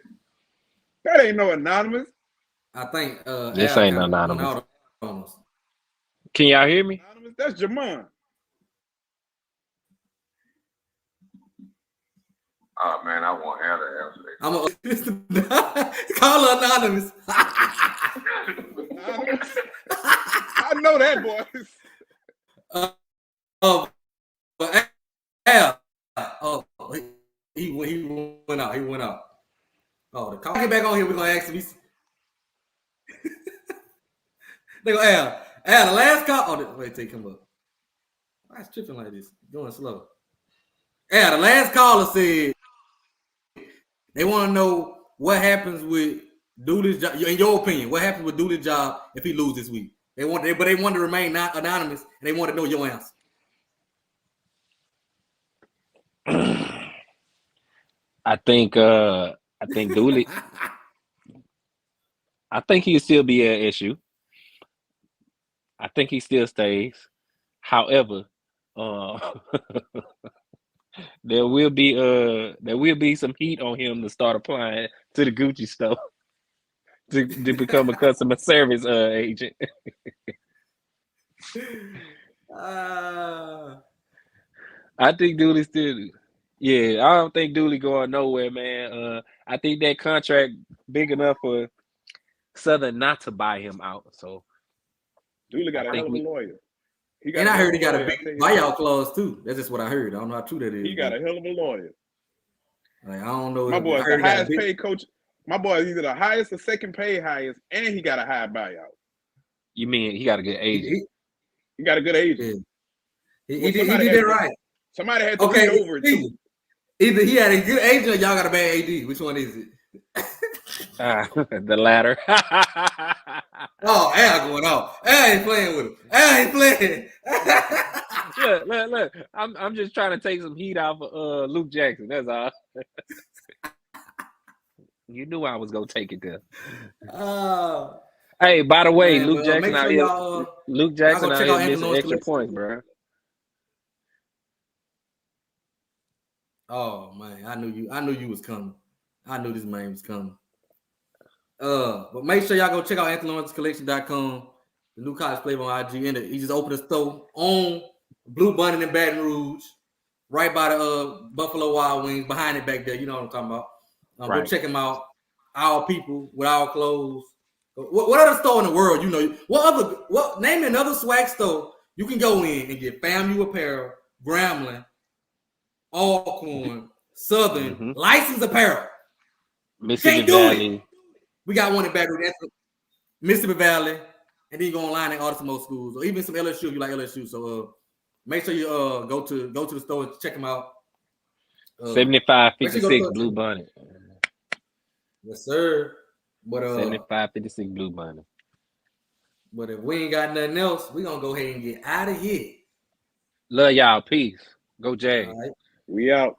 That ain't no anonymous. I think this Al ain't anonymous. Can y'all hear me? Anonymous, that's Jamon. Oh man, I want Al to answer that. I'm call her anonymous. Anonymous. I know that, boys. But Al, he went out. He went out. Oh, the call get back on here. We're gonna ask him. They go Al, the last call. Oh, wait, take him up. Why is tripping like this? Going slow. Al, the last caller said they want to know what happens with Dooley's job. In your opinion, what happens with Dooley's job if he loses this week? They want to remain not anonymous, and they want to know your answer. I think Dooley. I think he'll still be an issue. I think he still stays. However, there will be some heat on him to start applying to the Gucci store to become a customer service agent. I think Dooley still. Yeah, I don't think Dooley going nowhere, man. I think that contract big enough for Southern not to buy him out. So Dooley got a hell of a lawyer. And I heard he got a big buyout clause too. That's just what I heard. I don't know how true that is. He got a hell of a lawyer. Like, I don't know. My boy's the highest paid coach. My boy is either the highest or second paid highest, and he got a high buyout. You mean he got a good agent? He got a good agent. Yeah. He did that right. Somebody had to read over it too. Either he had a good agent or y'all got a bad AD. Which one is it? The latter. Oh, Al going off. Al ain't playing with him. Al ain't playing. Look. I'm just trying to take some heat off of Luke Jackson. That's all. You knew I was gonna take it there. Hey, by the way, man, Luke Jackson out here. Luke Jackson out here missing extra points, bro. Oh man, I knew you was coming. I knew this man was coming. But make sure y'all go check out AnthonyLawrenceCollection.com. The new college flavor on IG. And he just opened a store on Blue Bunny in Baton Rouge, right by the Buffalo Wild Wings, behind it back there. You know what I'm talking about. Right. Go check him out. Our people with our clothes. What other store in the world? You know, name another SWAC store you can go in and get FAMU apparel, Grambling, Alcorn, Southern, licensed apparel. Mississippi Valley. We got one in Baton Rouge. Mississippi Valley, and then you go online and order some more schools, or even some LSU if you like LSU. So make sure you go to the store and check them out. 7556 Blue Bonnet. Yes, sir. But 7556 Blue Bonnet. But if we ain't got nothing else, we gonna go ahead and get out of here. Love y'all. Peace. Go Jags. All right. We out.